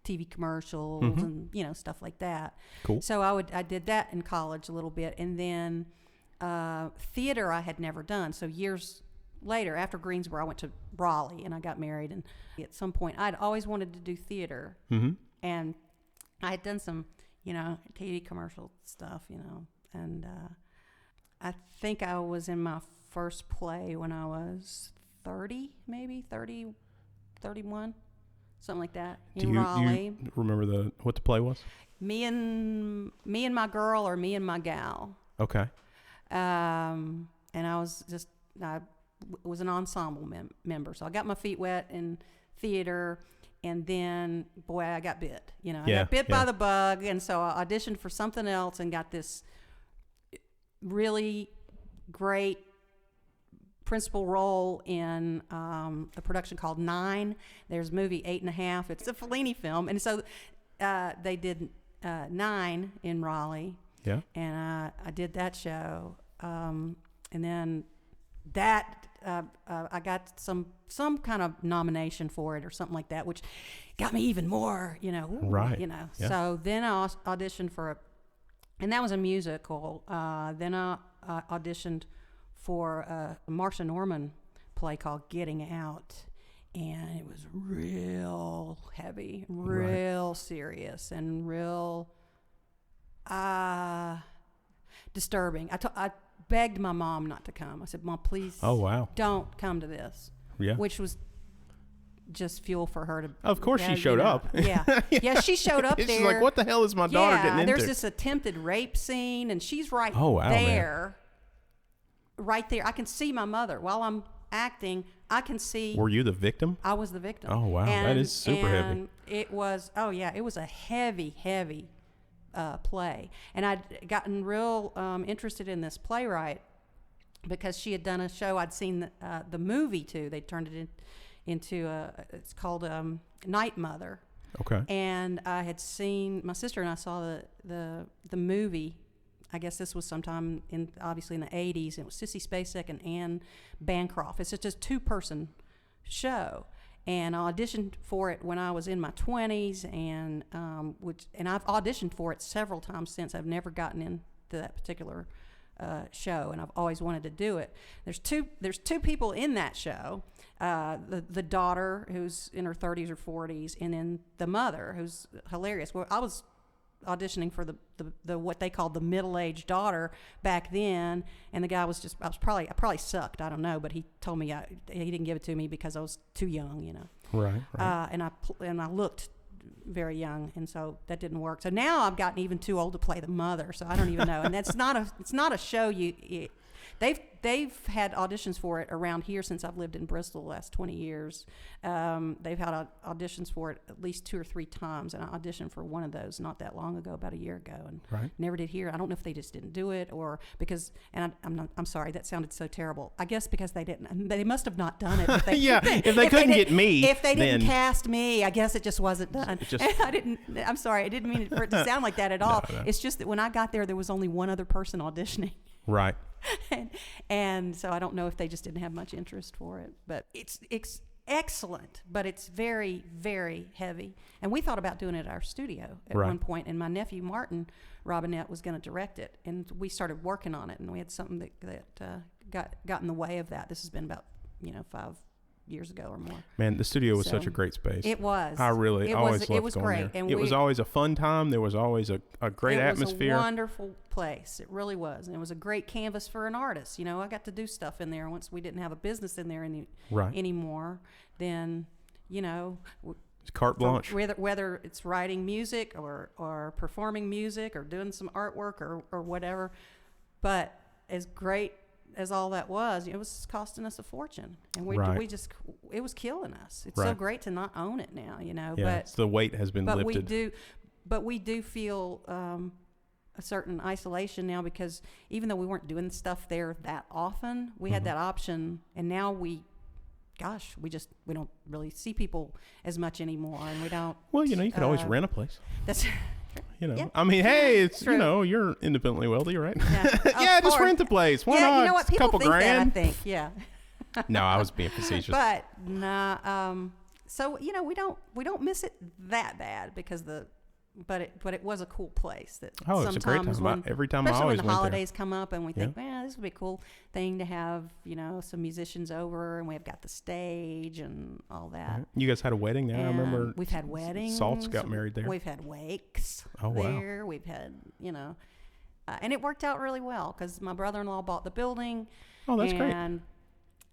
TV commercials and stuff like that. Cool. So I did that in college a little bit, and then theater I had never done. So years later, after Greensboro, I went to Raleigh and I got married. And at some point, I'd always wanted to do theater, and I had done some TV commercial stuff, and I think I was in my first play when I was 30, maybe 30, 31, something like that, in Raleigh. Do you remember what the play was? Me and My Girl, or Me and My Gal. Okay. And I was an ensemble member, so I got my feet wet in theater, and then boy, I got bit. I got bit by the bug, and so I auditioned for something else and got this really great principal role in a production called Nine. There's movie 8.5. It's a Fellini film, and so they did Nine in Raleigh. Yeah. And I did that show, and then that I got some kind of nomination for it or something like that, which got me even more, Right. Yeah. So then I auditioned for and that was a musical. Then I auditioned for a Marsha Norman play called Getting Out, and it was real heavy, real serious, and real disturbing. I begged my mom not to come. I said, Mom, please don't come to this. Yeah. Which was just fuel for her to... Of course she showed up. Yeah. Yeah, she showed up there. She's like, what the hell is my daughter getting into? There's this attempted rape scene, and she's right Man. there. Right there. I can see my mother. While I'm acting, I can see... Were you the victim? I was the victim. Oh, wow. That is super heavy. It was... Oh, yeah. It was a heavy play. And I'd gotten real interested in this playwright because she had done a show. I'd seen the movie, too. They turned it into it's called Night Mother. Okay. And I had seen... My sister and I saw the movie. I guess this was sometime obviously in the 80s. It was Sissy Spacek and Anne Bancroft. It's just a 2-person show. And I auditioned for it when I was in my 20s, and I've auditioned for it several times since. I've never gotten into that particular show, and I've always wanted to do it. There's two people in that show, the daughter, who's in her 30s or 40s, and then the mother, who's hilarious. Well, I was auditioning for the what they called the middle-aged daughter back then, and the guy was just I probably sucked, I don't know, but he told me he didn't give it to me because I was too young, Right. And I looked very young, and so that didn't work. So now I've gotten even too old to play the mother, so I don't even know. And that's it's not a show they've had auditions for it around here since I've lived in Bristol the last 20 years. They've had auditions for it at least 2 or 3 times, and I auditioned for one of those not that long ago, about a year ago, and never did hear. I don't know if they just didn't do it or because. And I'm sorry, that sounded so terrible. I guess because they didn't. They must have not done it. If they, if they couldn't get me, if they didn't cast me, I guess it just wasn't done. I didn't. I'm sorry, I didn't mean for it to sound like that at all. No. It's just that when I got there was only one other person auditioning. Right. And so I don't know if they just didn't have much interest for it, but it's excellent, but it's very, very heavy. And we thought about doing it at our studio at one point, and my nephew Martin Robinette was going to direct it, and we started working on it, and we had something that got in the way of that. This has been about 5 years ago or more. Man, the studio was such a great space. It was. I always loved going great. there. And it was always a fun time. There was always a great atmosphere. It was a wonderful place. It really was. And it was a great canvas for an artist. I got to do stuff in there. Once we didn't have a business in there anymore, then, it's carte blanche. Whether it's writing music or performing music or doing some artwork or whatever. But as great as all that was, it was costing us a fortune, and we just it was killing us. It's so great to not own it now, Yeah, but the weight has been lifted. We do feel a certain isolation now, because even though we weren't doing stuff there that often, we had that option, and now we don't really see people as much anymore, and we don't. Well, you could always rent a place. That's You know, Yeah. I mean, hey, it's True. you know, you're independently wealthy, right? Yeah, Yeah, of just course. rent the place. Why Yeah, not? you know what? It's a People couple think grand. that, I think. Yeah. No, I was being facetious. But nah, so you know, we don't miss it that bad because but it was a cool place that Oh, it's a great sometimes time. Every time I especially always when the went holidays come up and we think, Yeah. man, this would be a cool thing to have, you know, some musicians over, and we've got the stage and all that. there. You guys had a wedding there. I remember. And we've had weddings. Salt's got married there. We've had wakes Oh, wow. there. We've had, you know, and it worked out really well because my brother-in-law bought the building. Oh, that's great. And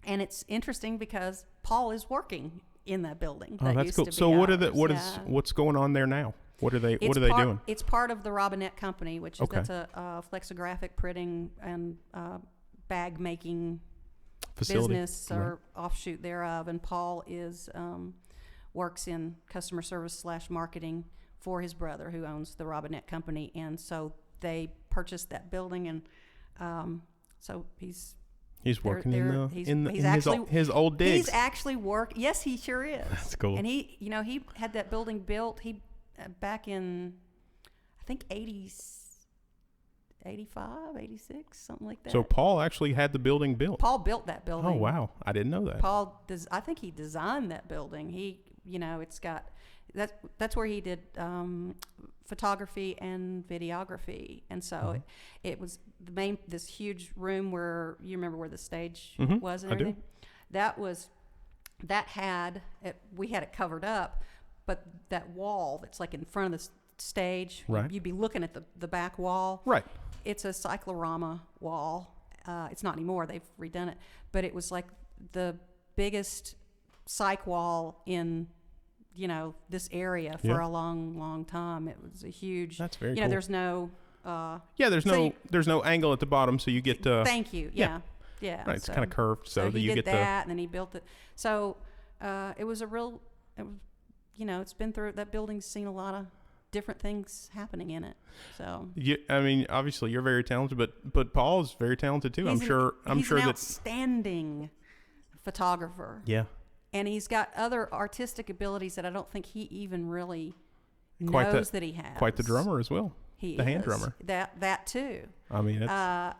it's interesting because Paul is working in that building. Oh, that that's used cool. to be So ours. what's going on there now? What are they doing? It's part of the Robinette company, which is Okay. that's a flexographic printing and bag making Facility. business or offshoot thereof. And Paul works in customer service / marketing for his brother, who owns the Robinette company. And so they purchased that building, and so he's working he's in actually his old digs. He's actually Yes, he sure is. That's cool. And he had that building built. Back in, I think 85, 86, something like that. So Paul actually had the building built. Paul built that building. Oh wow, I didn't know that. I think he designed that building. It's got that's where he did photography and videography, and so it was this huge room where you remember where the stage was and everything. We had it covered up, but that wall that's like in front of the stage, Right. you'd be looking at the back wall. Right. It's a cyclorama wall. It's not anymore. They've redone it, but it was like the biggest cyc wall in this area for a long time. It was a huge. That's very cool. cool. There's no. There's no angle at the bottom, so you get. Thank you. Yeah. Right, it's kind of curved, so that he you did get that, and then he built it. So it was it's been through, that building's seen a lot of different things happening in it. So I mean, obviously you're very talented, but Paul's very talented too. he's I'm sure an that outstanding photographer. Yeah. And he's got other artistic abilities that I don't think he even really Quite knows that he has. Quite the drummer as well. He the is. hand drummer. That too. I mean, it's, I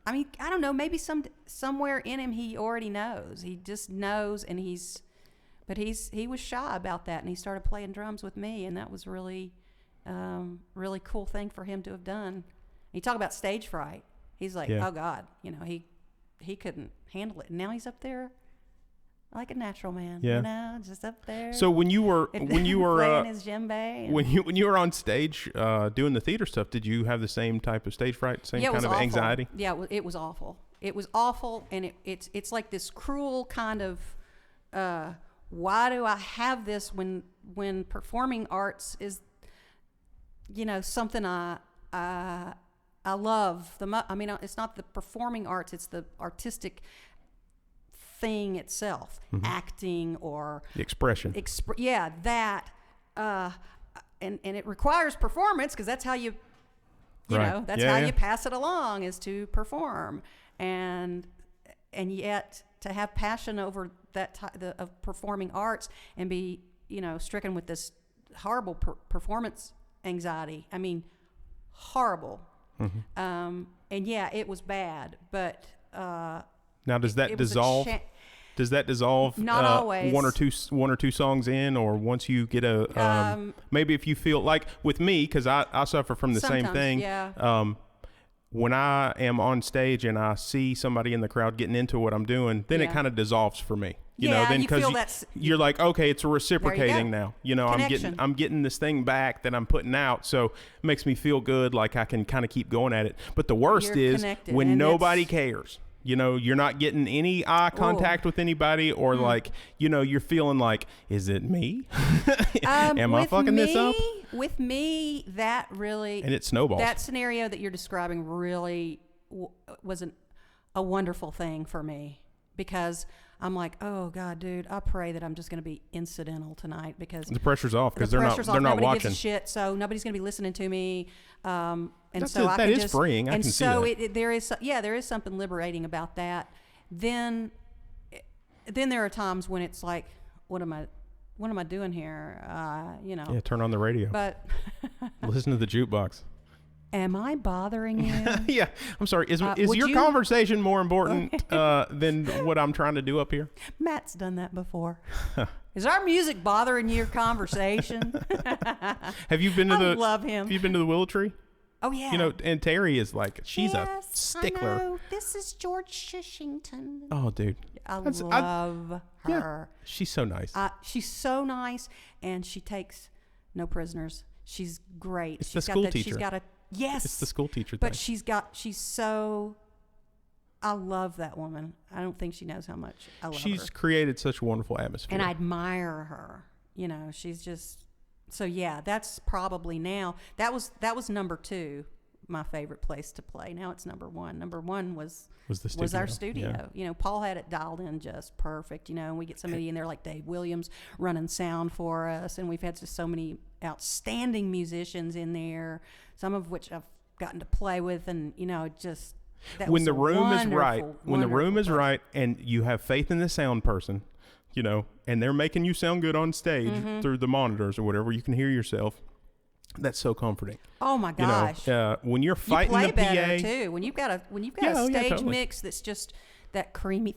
don't know. Maybe somewhere in him he already knows. He just knows, and he was shy about that, and he started playing drums with me, and that was really cool thing for him to have done. You talk about stage fright. He's like, oh God, he couldn't handle it, and now he's up there like a natural man. Yeah. Just up there. So when you were playing his djembe. when you were on stage doing the theater stuff, did you have the same type of stage fright, same kind of awful. anxiety? Yeah, it was awful. It was awful, and it's like this cruel kind of why do I have this when performing arts is something I love it's not the performing arts, it's the artistic thing itself, acting or The expression. That and it requires performance, because that's how you you pass it along, is to perform, and yet to have passion over that of performing arts and be stricken with this horrible performance anxiety. I mean, horrible. And it was bad, but now does that dissolve? Does that dissolve? Not always. One or two songs in, or once you get a maybe if you feel like with me, because I suffer from the same thing. Yeah. When I am on stage and I see somebody in the crowd getting into what I'm doing, then it kind of dissolves for me. Then you feel that's you're like, okay, it's reciprocating now. Connection. I'm getting this thing back that I'm putting out, so it makes me feel good, like I can kind of keep going at it. But the worst is when nobody cares. You're not getting any eye contact with anybody, or like, you're feeling like, is it me? Am I fucking this up? With me, that really... And it snowballs. That scenario that you're describing really was a wonderful thing for me, because I'm like, oh God, dude, I pray that I'm just going to be incidental tonight, because the pressure's off, because they're not nobody watching. Gives a shit, so nobody's going to be listening to me. And that is freeing. I can see that. There is something liberating about that. Then there are times when it's like, what am I what am I doing here? Yeah, turn on the radio. But Listen to the jukebox. am I bothering you? Yeah, I'm sorry. Is your conversation more important than what I'm trying to do up here? Matt's done that before. Is our music bothering your conversation? Have you been to I love him. Have you been to the Willow Tree? Oh yeah. You know, and Terry is like, she's a stickler. I know. This is George Shishington. Oh, dude. I love her. Yeah, she's so nice. She's so nice, and she takes no prisoners. She's great. It's the school teacher. She's got a yes. It's the school teacher but thing. she's so. I love that woman. I don't think she knows how much I love her. She's created such a wonderful atmosphere. And I admire her. You know, she's just so yeah. That's probably now. That was number 2, my favorite place to play. Now it's number 1. Number 1 was the studio. Was our studio. Yeah. You know, Paul had it dialed in just perfect. You know, and we get somebody in there like Dave Williams running sound for us, and we've had just so many outstanding musicians in there. Some of which I've gotten to play with, and you know, just. When the room is right, and you have faith in the sound person, you know, and they're making you sound good on stage through the monitors or whatever, you can hear yourself. That's so comforting. Oh my gosh! You know, when you're fighting you play the better PA too. When you've got a stage mix that's just that creamy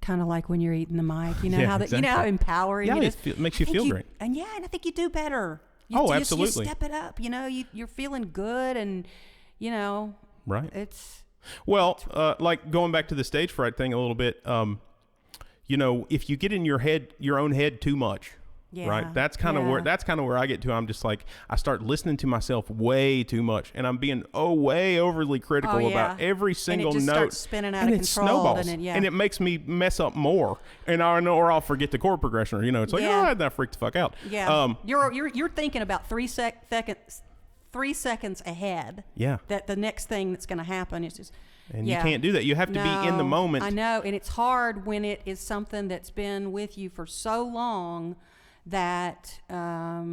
kind of like when you're eating the mic. You know how that exactly. you know how empowering it is. It makes you feel great. And and I think you do better. Absolutely. You step it up. You know, you're feeling good, and you know, right. It's. Well, like going back to the stage fright thing a little bit, you know, if you get in your own head too much, right? That's kind of where I get to. I'm just like, I start listening to myself way too much, and I'm being way overly critical about every single and it just note. Starts spinning out and of it control, snowballs, and it makes me mess up more, and or I'll forget the chord progression, or you know, it's like, I freaked the fuck out. Yeah, you're thinking about 3 seconds. 3 seconds ahead. Yeah. That the next thing that's going to happen is just. And you can't do that. You have to be in the moment. I know, and it's hard when it is something that's been with you for so long that. I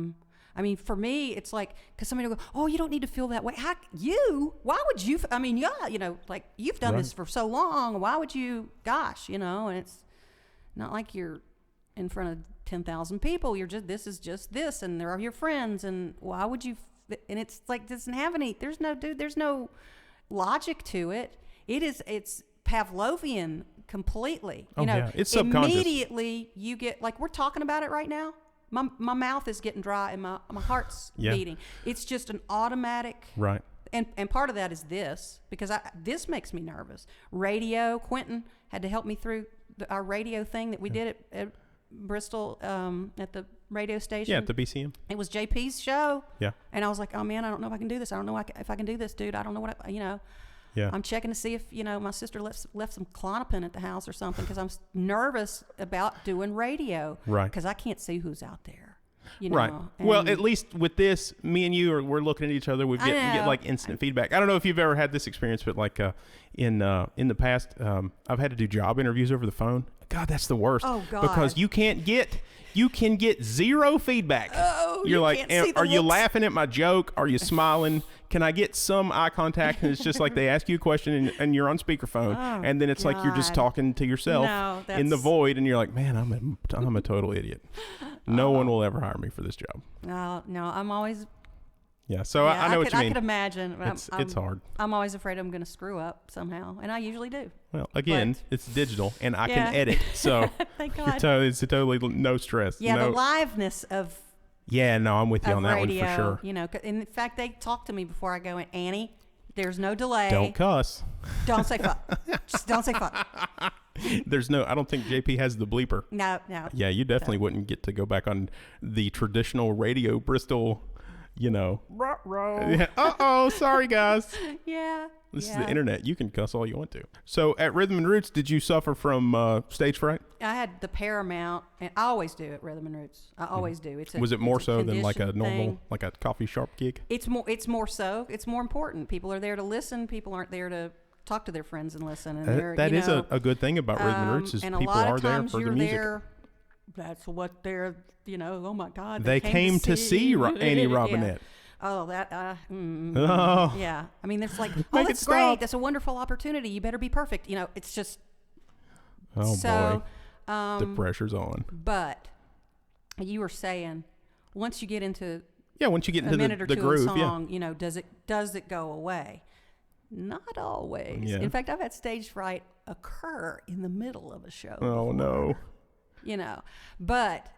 mean, for me, it's like because somebody will go, "Oh, you don't need to feel that way." Why would you? I mean, you know, like you've done this for so long. Why would you? Gosh, you know, and it's not like you're in front of 10,000 people. You're just this is just this, and they're your friends, and why would you? And it's like doesn't have any. There's no logic to it. It's Pavlovian completely. You know, it's subconscious. Immediately you get like we're talking about it right now. My mouth is getting dry and my heart's beating. It's just an automatic. Right. And part of that is this because this makes me nervous. Radio. Quentin had to help me through our radio thing that we did at Bristol at the radio station. Yeah, at the BCM. It was JP's show. Yeah. And I was like, oh man, I don't know if I can do this. I don't know if I can do this, dude. I don't know what you know. Yeah. I'm checking to see if my sister left some Klonopin at the house or something because I'm nervous about doing radio. Right. Because I can't see who's out there. You know? Right. Well, at least with this, me and you we're looking at each other. We get like instant feedback. I don't know if you've ever had this experience, but like in the past, I've had to do job interviews over the phone. God, that's the worst. Oh God. Because you can get zero feedback. Oh, you're like, can't see the are you looks. laughing at my joke? Are you smiling? Can I get some eye contact? And it's just like they ask you a question and you're on speakerphone, and then it's like you're just talking to yourself in the void, and you're like, man, I'm a total idiot. No one will ever hire me for this job. No, I'm always. Yeah, so I know what you mean. I could imagine. It's hard. I'm always afraid I'm going to screw up somehow, and I usually do. Well, again, it's digital, and I can edit, so thank God. It's totally no stress. Yeah, the liveness of. Yeah, no, I'm with you on that radio, one for sure. You know, in fact, they talk to me before I go in. Annie, there's no delay. Don't cuss. Don't say fuck. Just don't say fuck. I don't think JP has the bleeper. No. Yeah, you definitely wouldn't get to go back on the traditional radio Bristol, you know. Yeah. Uh-oh, sorry, guys. Yeah. This is the internet. You can cuss all you want to. So at Rhythm and Roots, did you suffer from stage fright? I had the Paramount, and I always do at Rhythm and Roots. I always do. Was it more so than like a normal, thing. like a coffee shop gig? It's more so. It's more important. People are there to listen. People aren't there to talk to their friends and listen. And that is a good thing about Rhythm and Roots is people are there for the music. That's what they're, oh my God. They came to see Annie Robinette. Yeah. Oh, that, Oh. Yeah. I mean, it's like, Make that's it great. stop. That's a wonderful opportunity. You better be perfect. It's just. Oh, so, boy. The pressure's on. But you were saying, once you get into once you get into minute or the two groove, of a song, you know, does it go away? Not always. Yeah. In fact, I've had stage fright occur in the middle of a show. Oh, before, no. You know, but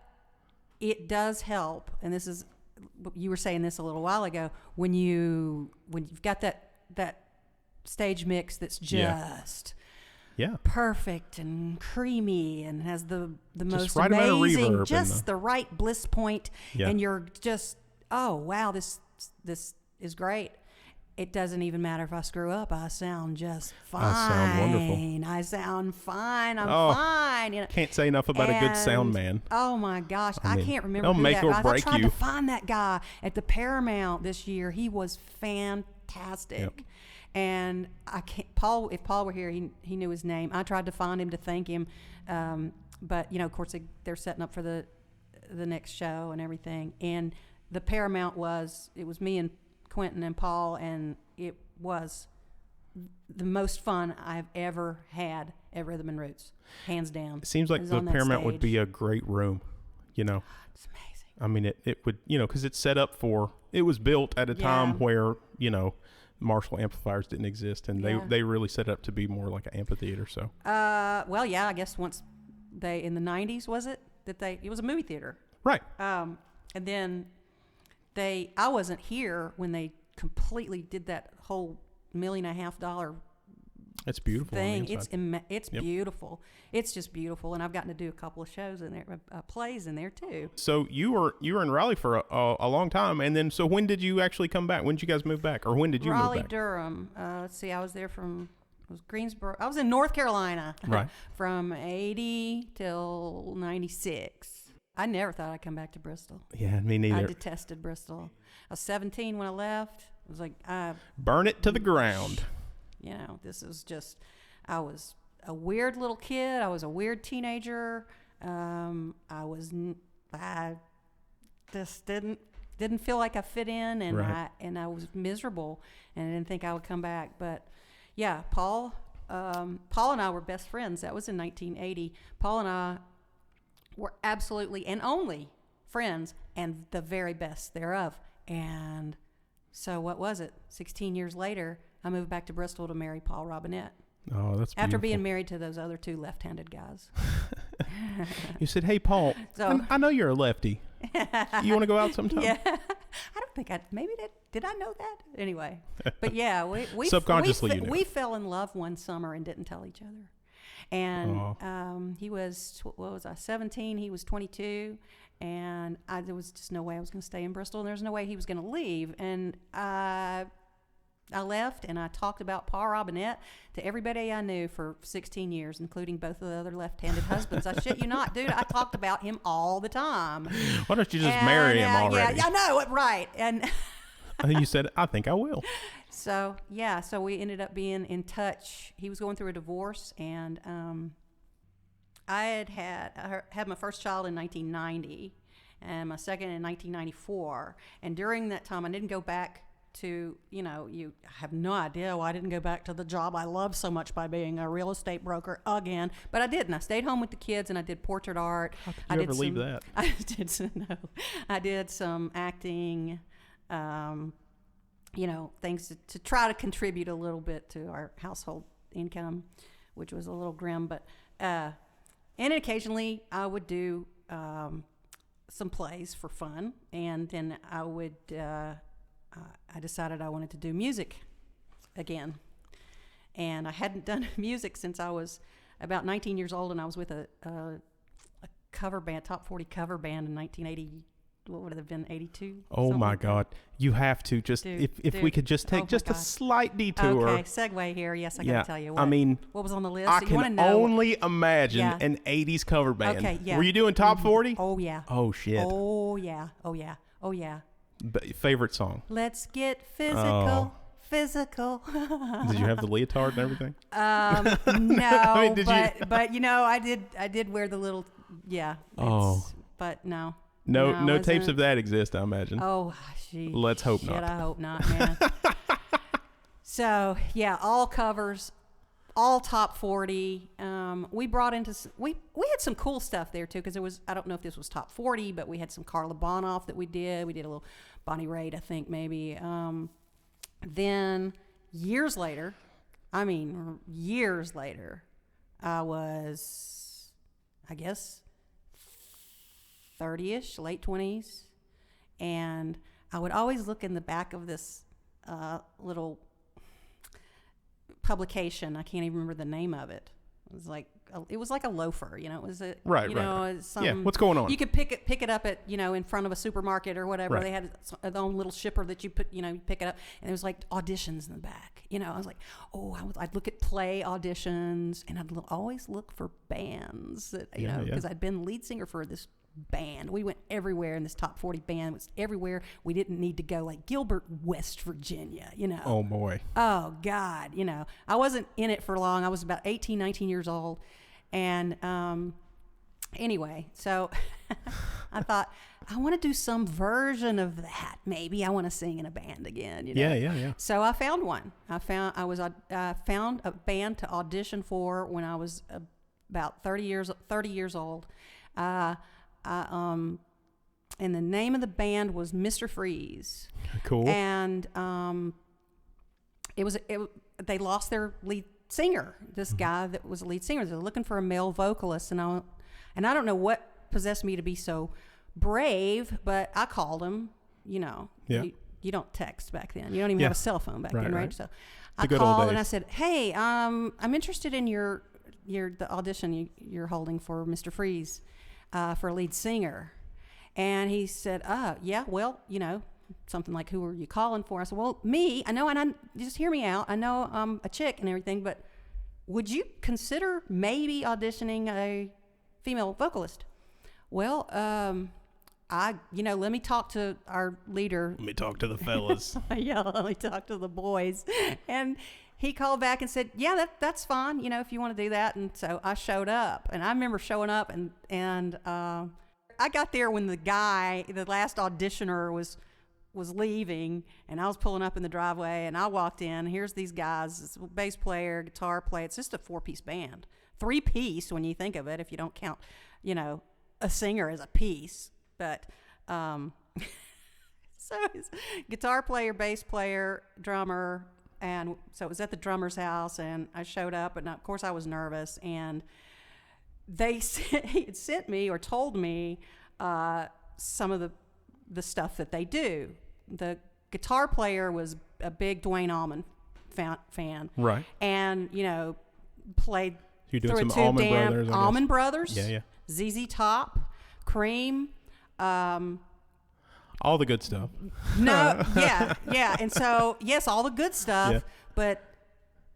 it does help. And this is, you were saying this a little while ago, when you've got that stage mix that's just perfect and creamy and has the most right amazing, just the right bliss point, and you're just, oh wow, this is great. It doesn't even matter if I screw up. I sound just fine. I sound wonderful. I sound fine. I'm fine. You know? Can't say enough about a good sound man. Oh my gosh, I can't remember. They'll who make that or was. break I tried you. to find that guy at the Paramount this year. He was fantastic. Yep. And I can't. Paul, if Paul were here, he knew his name. I tried to find him to thank him, but you know, of course, they're setting up for the next show and everything. And the Paramount it was me and Quentin and Paul, and it was the most fun I've ever had at Rhythm and Roots, hands down. It seems like the Paramount would be a great room, you know. It's amazing. I mean, it would, you know, because it's set up it was built at a time where, you know, Marshall amplifiers didn't exist, and they really set it up to be more like an amphitheater. So well, yeah, I guess once in the 90s, was it it was a movie theater, right? And then I wasn't here when they completely did that whole $1.5 million it's beautiful thing. It's beautiful. It's just beautiful, and I've gotten to do a couple of shows in there, plays in there too. So you were in Raleigh for a long time, and then so when did you actually come back? When did you guys move back, or when did you move back? Raleigh, Durham. Let's see, I was there it was Greensboro. I was in North Carolina, right, from 80 till 96. I never thought I'd come back to Bristol. Yeah, me neither. I detested Bristol. I was 17 when I left. It was like, burn it to the ground. You know, this is just, I was a weird little kid. I was a weird teenager. I just didn't feel like I fit in, and right. I was miserable, and I didn't think I would come back. But yeah, Paul and I were best friends. That was in 1980. Paul and I were absolutely and only friends, and the very best thereof. And so what was it? 16 years later, I moved back to Bristol to marry Paul Robinette. Oh, that's beautiful. After being married to those other two left-handed guys. You said, hey, Paul, so, I know you're a lefty. You want to go out sometime? Yeah. I don't think did I know that? Anyway. But yeah, we subconsciously we fell in love one summer and didn't tell each other. And he was, 17, he was 22. And there was just no way I was going to stay in Bristol, and there was no way he was going to leave. And I left, and I talked about Paul Robinette to everybody I knew for 16 years, including both of the other left-handed husbands. I shit you not, dude. I talked about him all the time. Why don't you just marry him already? Yeah, I know it, right. And you said, I think I will. So we ended up being in touch. He was going through a divorce, and I had my first child in 1990 and my second in 1994. And during that time, I didn't go back to, you have no idea why I didn't go back to the job I love so much by being a real estate broker again. But I didn't. I stayed home with the kids, and I did portrait art. How could you ever leave that? I did some acting, things to try to contribute a little bit to our household income, which was a little grim. But and occasionally I would do some plays for fun, and then I would. I decided I wanted to do music again, and I hadn't done music since I was about 19 years old, and I was with a cover band, top 40 cover band in 1980. What would it have been, 82? Oh my God! You have to just if we could just take a slight detour. Okay, segue here. Yes, I got to tell you. I mean, what was on the list? I can only imagine an 80s cover band. Okay, yeah. Were you doing top 40? Oh yeah. Oh shit. Oh yeah. Oh yeah. Oh yeah. Favorite song? Let's get physical. Physical. Did you have the leotard and everything? No, I mean, but I did wear the little but no. No tapes of that exist, I imagine. Oh, gee. Let's hope not. I hope not, man. So, yeah, all covers. all top 40. We brought into we had some cool stuff there too, because there was, I don't know if this was top 40, but we had some Carla Bonoff that we did a little Bonnie Raitt, I think, maybe. Then years later, I was, I guess, 30ish, late 20s, and I would always look in the back of this little publication. I can't even remember the name of it. It was like a loafer, you know. It was What's going on? You could pick it up at, in front of a supermarket or whatever. Right. They had their own little shipper that you put, you pick it up, and there was like auditions in the back. I was like, I'd look at play auditions, and I'd always look for bands that, because I'd been lead singer for this band. We went everywhere, and this top 40 band was everywhere. We didn't need to go like Gilbert, West Virginia, Oh boy. Oh God. I wasn't in it for long. I was about 18, 19 years old. And anyway, so I thought, I want to do some version of that. Maybe I want to sing in a band again. Yeah. So I found one. I found a band to audition for when I was about 30 years old. And the name of the band was Mr. Freeze. Cool. And they lost their lead singer, this guy that was a lead singer. They're looking for a male vocalist, and I don't know what possessed me to be so brave, but I called him. Yeah. You don't text back then. You don't even have a cell phone back then, right? So I good old called days. and I said, "Hey, I'm interested in the audition you're holding for Mr. Freeze for a lead singer." And he said, yeah, well, something like, "Who are you calling for?" I said, "Well, me. I know, and I just hear me out. I know I'm a chick and everything, but would you consider maybe auditioning a female vocalist?" "Well, let me talk to our leader." Let me talk to the fellas. Yeah, let me talk to the boys. And he called back and said, "Yeah, that's fine. If you want to do that." And so I showed up, and I remember showing up, and I got there when the last auditioner was leaving, and I was pulling up in the driveway, and I walked in. Here's these guys, this bass player, guitar player. It's just a 4-piece band, 3-piece when you think of it, if you don't count, a singer as a piece. But so it's guitar player, bass player, drummer, and so it was at the drummer's house, and I showed up, and of course I was nervous, and he had sent me or told me some of the stuff that they do. The guitar player was a big Dwayne Allman fan. Right. And, played You doing through some a tube Allman dam. Brothers? Allman Brothers. Yeah. ZZ Top, Cream. All the good stuff. No, yeah. And so, yes, all the good stuff, Yeah. but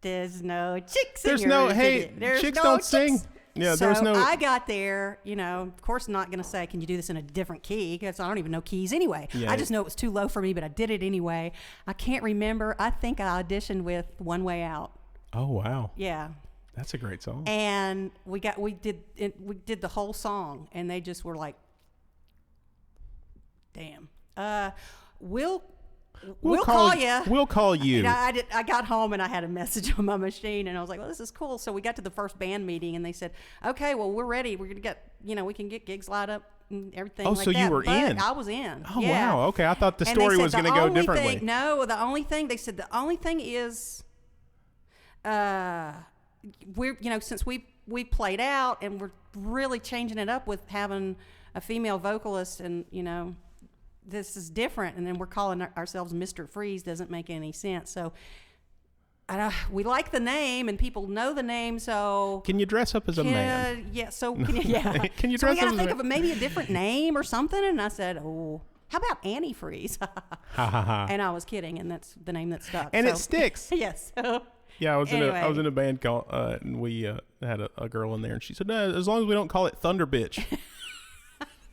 there's no chicks There's in no, your hey, video. There's chicks no don't chicks. sing. Yeah, So there's no. I got there, of course not going to say, "Can you do this in a different key?" Because I don't even know keys anyway. Yeah. I just know it was too low for me, but I did it anyway. I can't remember. I think I auditioned with One Way Out. Oh, wow. Yeah. That's a great song. And we did the whole song, and they just were like, "Damn. We'll call you. We'll call you. I got home and I had a message on my machine, and I was like, "Well, this is cool." So we got to the first band meeting, and they said, "Okay, well, we're ready. We're gonna get, we can get gigs lined up and everything." Oh, like so that. you were But in? I was in. Oh, yeah. wow. Okay, I thought the And they story said was going to the go only differently. thing- No, the only thing they said, the only thing is, we're since we played out, and we're really changing it up with having a female vocalist, and this is different, and then we're calling ourselves Mr. Freeze. Doesn't make any sense. So we like the name, and people know the name. So Can you dress up as a man? Yeah. So yeah. Can you So we dress up got as to a think man? of maybe a different name or something. And I said, "Oh, how about Annie Freeze?" Ha ha ha. And I was kidding, and that's the name that stuck. And so. it sticks. Yes. So, Yeah, I was Anyway. in a band called, and we had a girl in there, and she said, as long as we don't call it Thunder Bitch.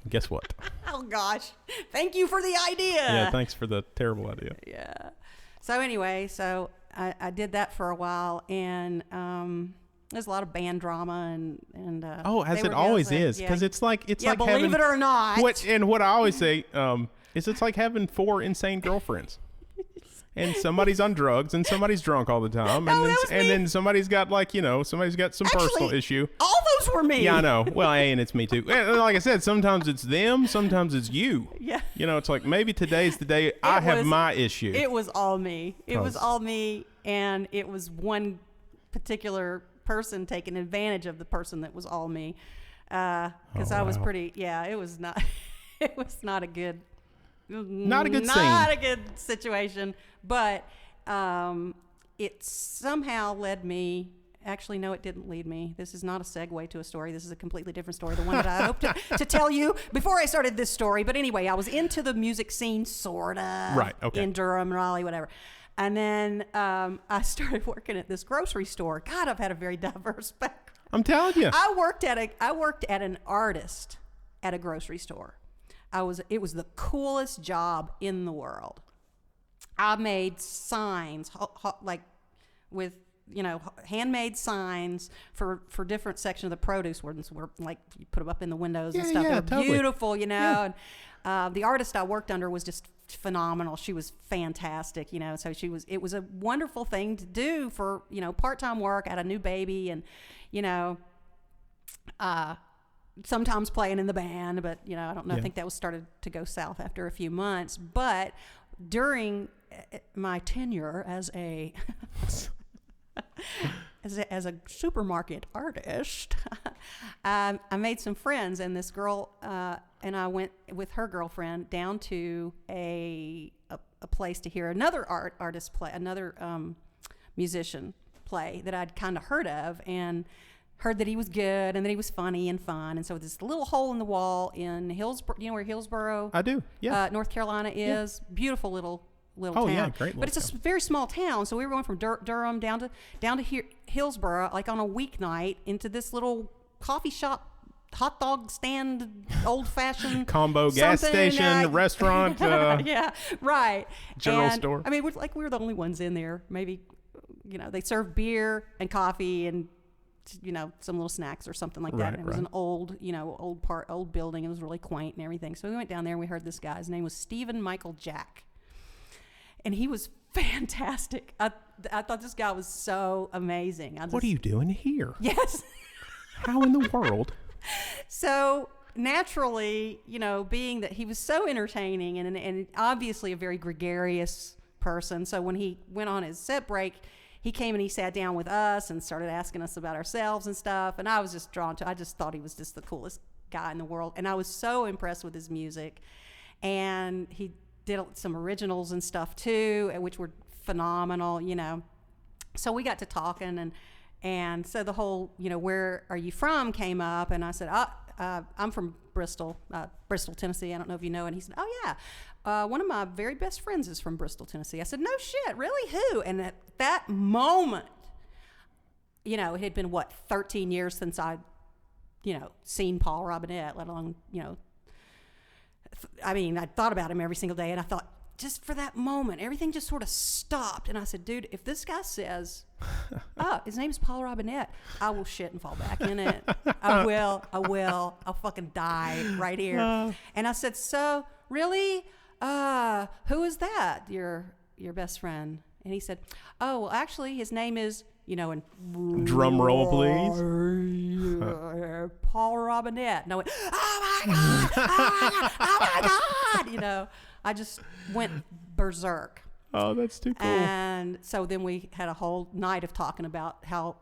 Guess what? oh gosh, thank you for the idea. Yeah, thanks for the terrible idea. Yeah. So anyway, I did that for a while, and there's a lot of band drama and As they it were always good, is, yeah. because it's like believe having, it or not. what I always say is it's like having 4 insane girlfriends. and somebody's on drugs, and somebody's drunk all the time, and then somebody's got somebody's got some personal issue. All those were me. Yeah, I know. Well, and it's me too. And like I said, sometimes it's them, sometimes it's you. Yeah. It's like maybe today's the day I have my issue. It was all me. It was all me, and it was one particular person taking advantage of the person that was all me. Because I was pretty. Yeah, it was not. It was not a good. Not a good scene. Not a good situation, but it somehow led me. Actually, no, it didn't lead me. This is not a segue to a story. This is a completely different story, the one that I hoped to tell you before I started this story. But anyway, I was into the music scene, sort of. Right, okay. In Durham, Raleigh, whatever. And then I started working at this grocery store. God, I've had a very diverse background. I'm telling you. I worked at an artist at a grocery store. It was the coolest job in the world. I made signs, with handmade signs for different sections of the produce ones, where like you put them up in the windows and stuff. They're totally beautiful, And the artist I worked under was just phenomenal. She was fantastic, So it was a wonderful thing to do for part-time work. I had a new baby, and sometimes playing in the band, but I don't know. I think that was started to go south after a few months. But during my tenure as a as a supermarket artist, I made some friends, and this girl and I went with her girlfriend down to a place to hear another artist play, another musician play that I'd kind of heard of, and heard that he was good and that he was funny and fun. And so this little hole in the wall in Hillsboro, where Hillsboro, I do, North Carolina is. Beautiful little town. Oh yeah, great. But it's a very small town, so we were going from Durham down to Hillsboro, like on a weeknight, into this little coffee shop, hot dog stand, old fashioned combo gas station, restaurant. Yeah, right. General store. I mean, we were the only ones in there. Maybe they served beer and coffee and some little snacks or something like that. Right, and it was an old, old building. It was really quaint and everything. So we went down there and we heard this guy. His name was Stephen Michael Jack. And he was fantastic. I thought this guy was so amazing. What are you doing here? Yes. How in the world? So naturally, being that he was so entertaining and obviously a very gregarious person. So when he went on his set break, he came and he sat down with us and started asking us about ourselves and stuff. And I was just I just thought he was just the coolest guy in the world. And I was so impressed with his music. And he did some originals and stuff too, which were phenomenal, So we got to talking, and so the whole, where are you from came up. And I said, I'm from Bristol, Tennessee. I don't know if you know. And he said, oh yeah. One of my very best friends is from Bristol, Tennessee. I said, no shit, really? Who? And at that moment, it had been 13 years since I'd, seen Paul Robinette, let alone, I mean, I thought about him every single day, and I thought, just for that moment, everything just sort of stopped. And I said, dude, if this guy says, his name's Paul Robinette, I will shit and fall back in it. I will. I'll fucking die right here. And I said, so really? Who is that? Your best friend? And he said, oh, well, actually, his name is, and drum roll, please. Paul Robinette. No, oh my God, oh my God. I just went berserk. Oh, that's too cool. And so then we had a whole night of talking about how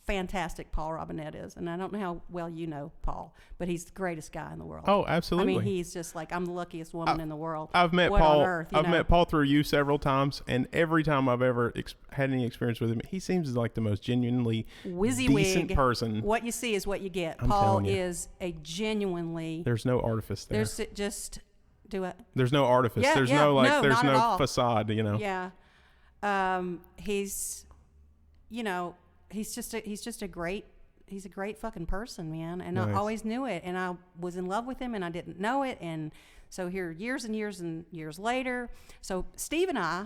fantastic Paul Robinette is. And I don't know how well you know Paul, but he's the greatest guy in the world. Oh, absolutely. I mean, he's just like, I'm the luckiest woman in the world. I've met what Paul. On earth, I've met Paul through you several times, and every time I've ever had any experience with him, he seems like the most genuinely decent person. What you see is what you get. I'm Paul is a genuinely. There's no artifice there. There's just do it. There's no artifice. Yeah, there's no there's no facade. Yeah. He's just a great. He's a great fucking person, man. And nice. I always knew it. And I was in love with him and I didn't know it. And so here years and years and years later. So Steve and I,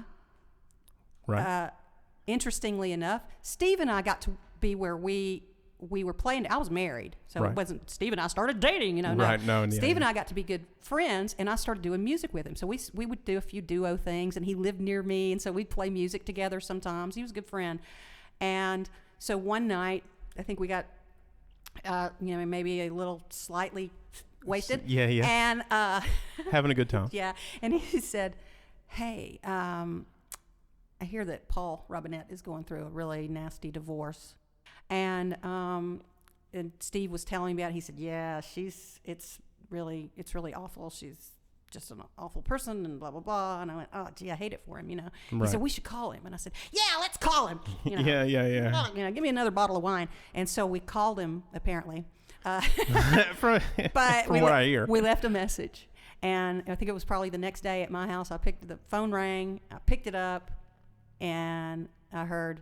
right. Interestingly enough, Steve and I got to be where we we were playing. I was married, so Right. it wasn't Steve and I started dating. No. Right, no, yeah, Steve and I got to be good friends, and I started doing music with him. So we would do a few duo things, and he lived near me, and so we'd play music together sometimes. He was a good friend, and so one night I think we got maybe a little slightly wasted. Yeah. And Having a good time. yeah, and he said, "Hey, I hear that Paul Robinette is going through a really nasty divorce," and Steve was telling me about it. He said, "Yeah, it's really awful. She's just an awful person and blah blah blah." And I went, "Oh, gee, I hate it for him." He Right. said, "We should call him," and I said, "Yeah, let's call him." Yeah. Well, give me another bottle of wine. And so we called him apparently. From what I hear. We left a message, and I think it was probably the next day at my house. The phone rang. I picked it up. And I heard,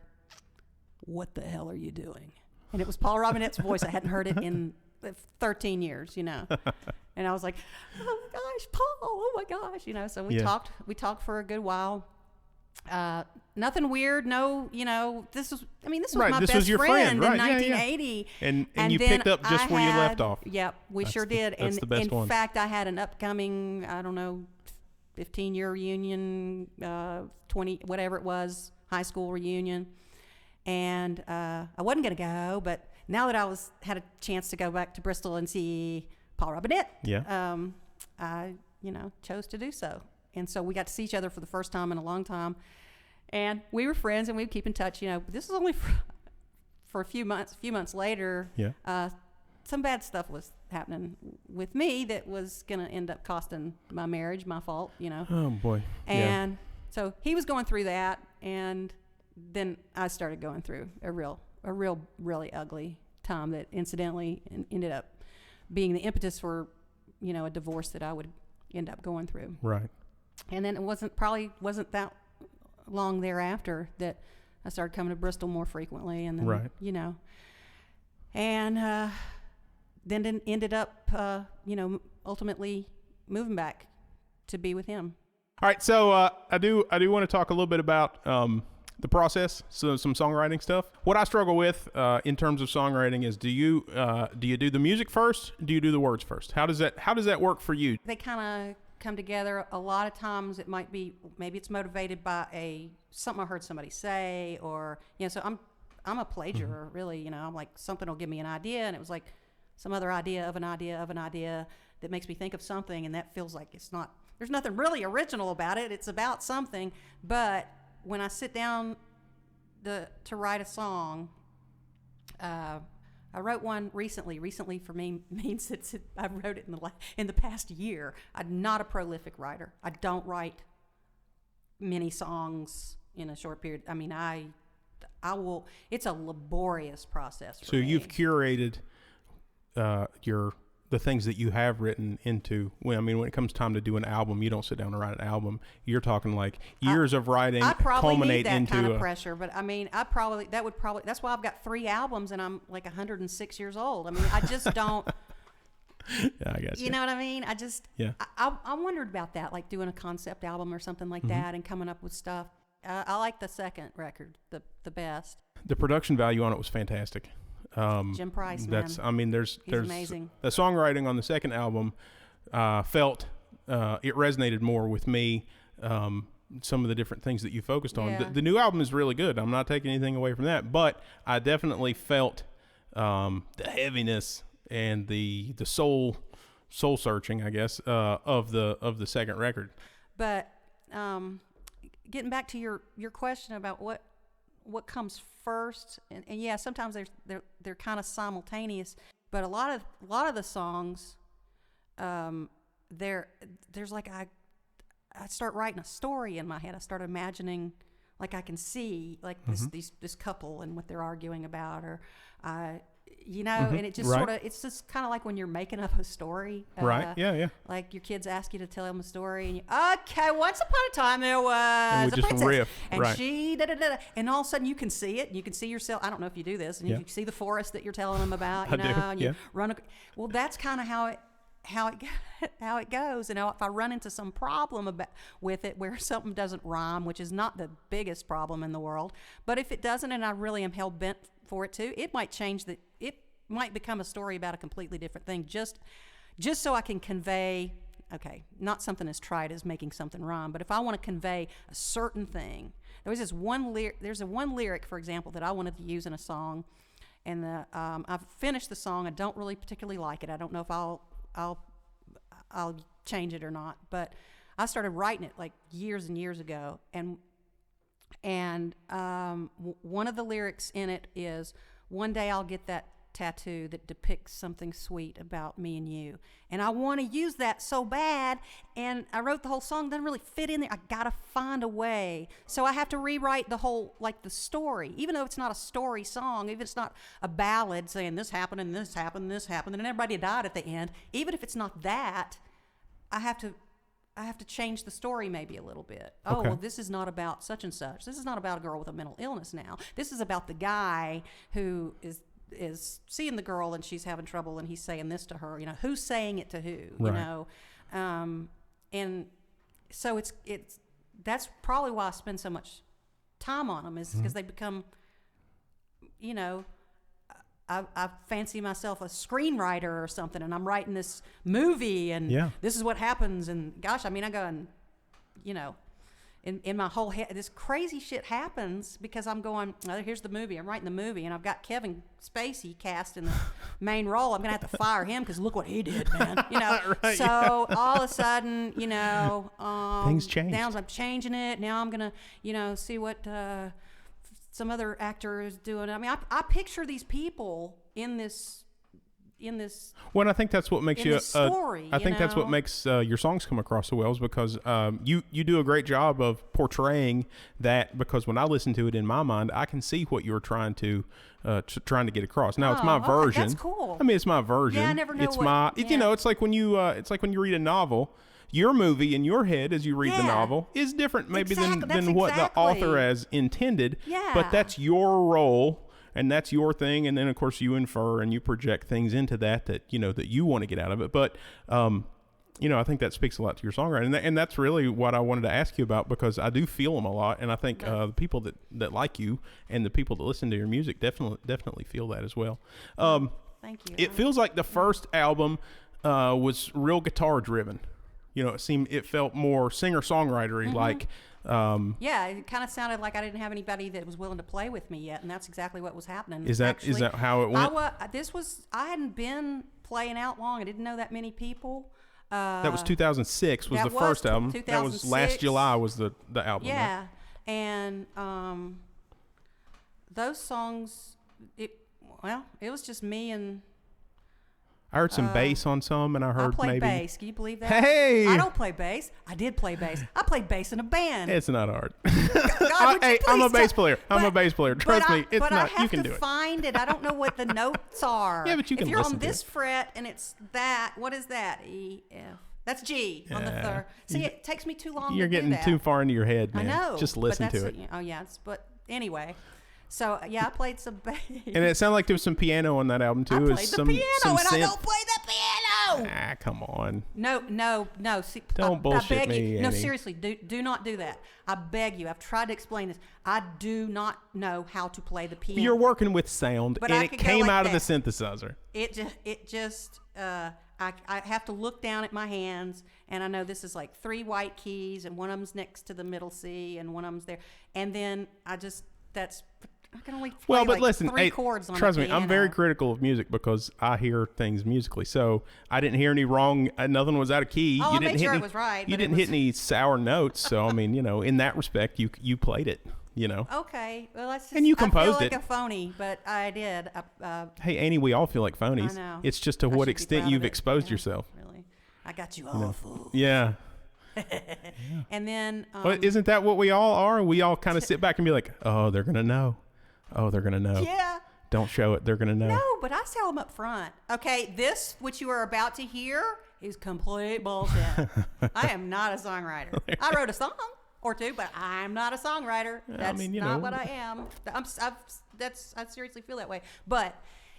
"What the hell are you doing?" And it was Paul Robinette's voice. I hadn't heard it in 13 years, And I was like, "Oh my gosh, Paul! Oh my gosh!" So we talked. We talked for a good while. Nothing weird. No, this was Right, my this best was your friend friend, in right, yeah. 1980. And you picked up just where you left off. Yep, we sure did. That's the best in one. fact, I had an upcoming, 15-year reunion, 20, whatever it was, high school reunion. And I wasn't going to go, but now that I had a chance to go back to Bristol and see Paul Robinette, I, chose to do so. And so we got to see each other for the first time in a long time. And we were friends, and we would keep in touch. This was only for a few months. A few months later, some bad stuff was happening with me that was going to end up costing my marriage, my fault, Oh boy. And so he was going through that, and then I started going through a real, really ugly time that incidentally ended up being the impetus for, a divorce that I would end up going through. Right. And then it wasn't that long thereafter that I started coming to Bristol more frequently, and then, Right. And then ended up, ultimately moving back to be with him. All right, so I do want to talk a little bit about the process, so some songwriting stuff. What I struggle with in terms of songwriting is, do you do the music first? Do you do the words first? How does that work for you? They kind of come together. A lot of times it might be, maybe it's motivated by something I heard somebody say, or so I'm a plagiarizar, really. I'm like, something will give me an idea, and it was like some other idea of an idea of an idea that makes me think of something, and that feels like there's nothing really original about it. It's about something. But when I sit down to write a song, I wrote one recently. Recently for me means I wrote it in the past year. I'm not a prolific writer. I don't write many songs in a short period. I will. It's a laborious process for me. So you've curated the things that you have written into. When it comes time to do an album, you don't sit down and write an album. You're talking like years of writing I probably culminate need that into kind of pressure, but that's why I've got 3 albums and I'm like 106 years old. I just don't. Yeah, I guess. You know what I mean? I wondered about that, like doing a concept album or something like that, and coming up with stuff. I like the second record the best. The production value on it was fantastic. Jim Price, man. There's amazing. The songwriting on the second album felt it resonated more with me. Some of the different things that you focused on. Yeah. The new album is really good. I'm not taking anything away from that, but I definitely felt the heaviness and the soul searching, I guess, of the second record. But getting back to your question about what comes first, and yeah, sometimes they're kind of simultaneous, but a lot of the songs, there's like I start writing a story in my head. I start imagining, like I can see like this couple and what they're arguing about, or and it just Right. sort of, it's just kind of like when you're making up a story. Right. Yeah. Like your kids ask you to tell them a story, and okay, once upon a time there was And we a just princess, riff, and right. she da-da-da-da, and all of a sudden you can see it. You can see yourself. I don't know if you do this, and you can see the forest that you're telling them about. I do, And you yeah. run. Well, that's kind of how how it goes. And if I run into some problem with it where something doesn't rhyme, which is not the biggest problem in the world, but if it doesn't and I really am hell bent for it to, it might it might become a story about a completely different thing, just so I can convey, okay, not something as trite as making something rhyme, but if I want to convey a certain thing. There's one lyric, for example, that I wanted to use in a song, and I've finished the song. I don't really particularly like it. I don't know if I'll change it or not, but I started writing it like years and years ago, and one of the lyrics in it is, "One day I'll get that tattoo that depicts something sweet about me and you." And I want to use that so bad, and I wrote the whole song. Doesn't really fit in there. I gotta find a way, so I have to rewrite the whole, like, the story, even though it's not a story song, even if it's not a ballad saying this happened and this happened and this happened and everybody died at the end. Even if it's not that, I have to change the story maybe a little bit. Okay. Oh, well, this is not about such and such. This is not about a girl with a mental illness now. This is about the guy who is seeing the girl and she's having trouble and he's saying this to her. Who's saying it to who? Right. And so that's probably why I spend so much time on them, is because they become, I fancy myself a screenwriter or something, and I'm writing this movie, and this is what happens, and gosh, I go and, in my whole head, this crazy shit happens because I'm going, here's the movie, I'm writing the movie, and I've got Kevin Spacey cast in the main role. I'm going to have to fire him because look what he did, man. Right, so all of a sudden, things change. Now I'm changing it. Now I'm going to, see what some other actor is doing. I picture these people in this. Well, I think that's what makes you story. I think that's what makes your songs come across so well, is because you do a great job of portraying that. Because when I listen to it in my mind, I can see what you're trying to get across. Now it's my version. That's cool. It's my version. Yeah, I never know it's what. It's like when you read a novel. Your movie in your head as you read the novel is different maybe than what the author has intended. Yeah. But that's your role. And that's your thing, and then of course you infer and you project things into that you want to get out of it. But I think that speaks a lot to your songwriting, and that's really what I wanted to ask you about, because I do feel them a lot, and I think the people that like you and the people that listen to your music definitely feel that as well. Thank you. It feels like the first album was real guitar driven. It felt more singer-songwritery, like. It kind of sounded like I didn't have anybody that was willing to play with me yet, and that's exactly what was happening. Is that how it went? I hadn't been playing out long. I didn't know that many people. That was 2006 was the first album. 2006. That was last July was the album. Yeah, right? And those songs, it was just me and. I heard some bass on some, and I heard played maybe bass. Can you believe that? Hey, I don't play bass. I did play bass. I played bass in a band. It's not hard. God, I'm a bass player. I'm a bass player. Trust me, it's not. You can do it. But I have to find it. I don't know what the notes are. Yeah, but you can listen to it. If you're on to this fret and it's that, what is that? E, F. That's G on the third. See, it takes me too long. You're to do getting that. too far into your head, man. I know. Just listen to it. Oh yeah. But anyway. So I played some bass. And it sounded like there was some piano on that album too. I played the piano, and I don't play the piano. Ah, come on. No. See, don't bullshit I beg me, you. No, Annie. seriously, do not do that. I beg you. I've tried to explain this. I do not know how to play the piano. You're working with sound, but and it came out of the synthesizer. I have to look down at my hands, and I know this is like 3 white keys, and one of them's next to the middle C, and one of them's there, and then I can only play listen, 3 chords on trust the me, piano. I'm very critical of music because I hear things musically. So I didn't hear any wrong. Nothing was out of key. Oh, I made sure it was right. You didn't hit any sour notes. So in that respect, you played it. Okay, well, let's just. And you composed I feel like it. a phony, but I did. Hey, Annie, we all feel like phonies. I know. It's just to I what should be extent proud you've of it. exposed Yeah, yourself. Really, I got you awful. Yeah. And then. Well, isn't that what we all are? We all kind of sit back and be like, oh, they're gonna know. Oh, they're gonna know. Yeah. Don't show it. They're gonna know. No, but I tell them up front. Okay, this which you are about to hear is complete bullshit. I am not a songwriter. I wrote a song or two, but I'm not a songwriter. That's not what I am. I seriously feel that way. But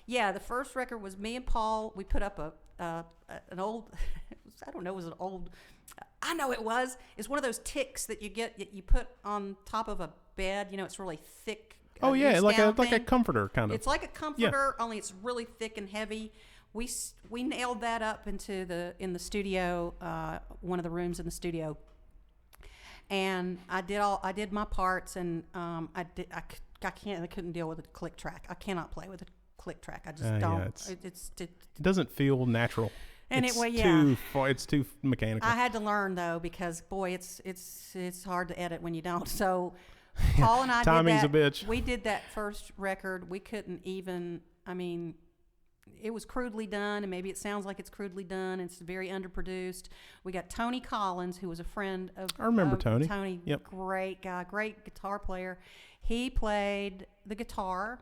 Yeah, the first record was me and Paul. We put up an old, I don't know, it was an old, I know it was. It's one of those ticks that you put on top of a bed. You know, it's really thick. Oh yeah, like a comforter kind of. It's like a comforter, only it's really thick and heavy. We nailed that up in the studio, one of the rooms in the studio, and I did my parts, and I couldn't deal with a click track. I cannot play with a click track. I just don't. Yeah, it doesn't feel natural. And it's too mechanical. I had to learn though, because boy, it's hard to edit when you don't. So Paul and I timing's did that. a bitch. We did that first record. We couldn't even. I mean, it was crudely done, and maybe it sounds like it's crudely done. It's very underproduced. We got Tony Collins, who was a friend of. I remember Tony. Tony, yep. Great guy, great guitar player. He played the guitar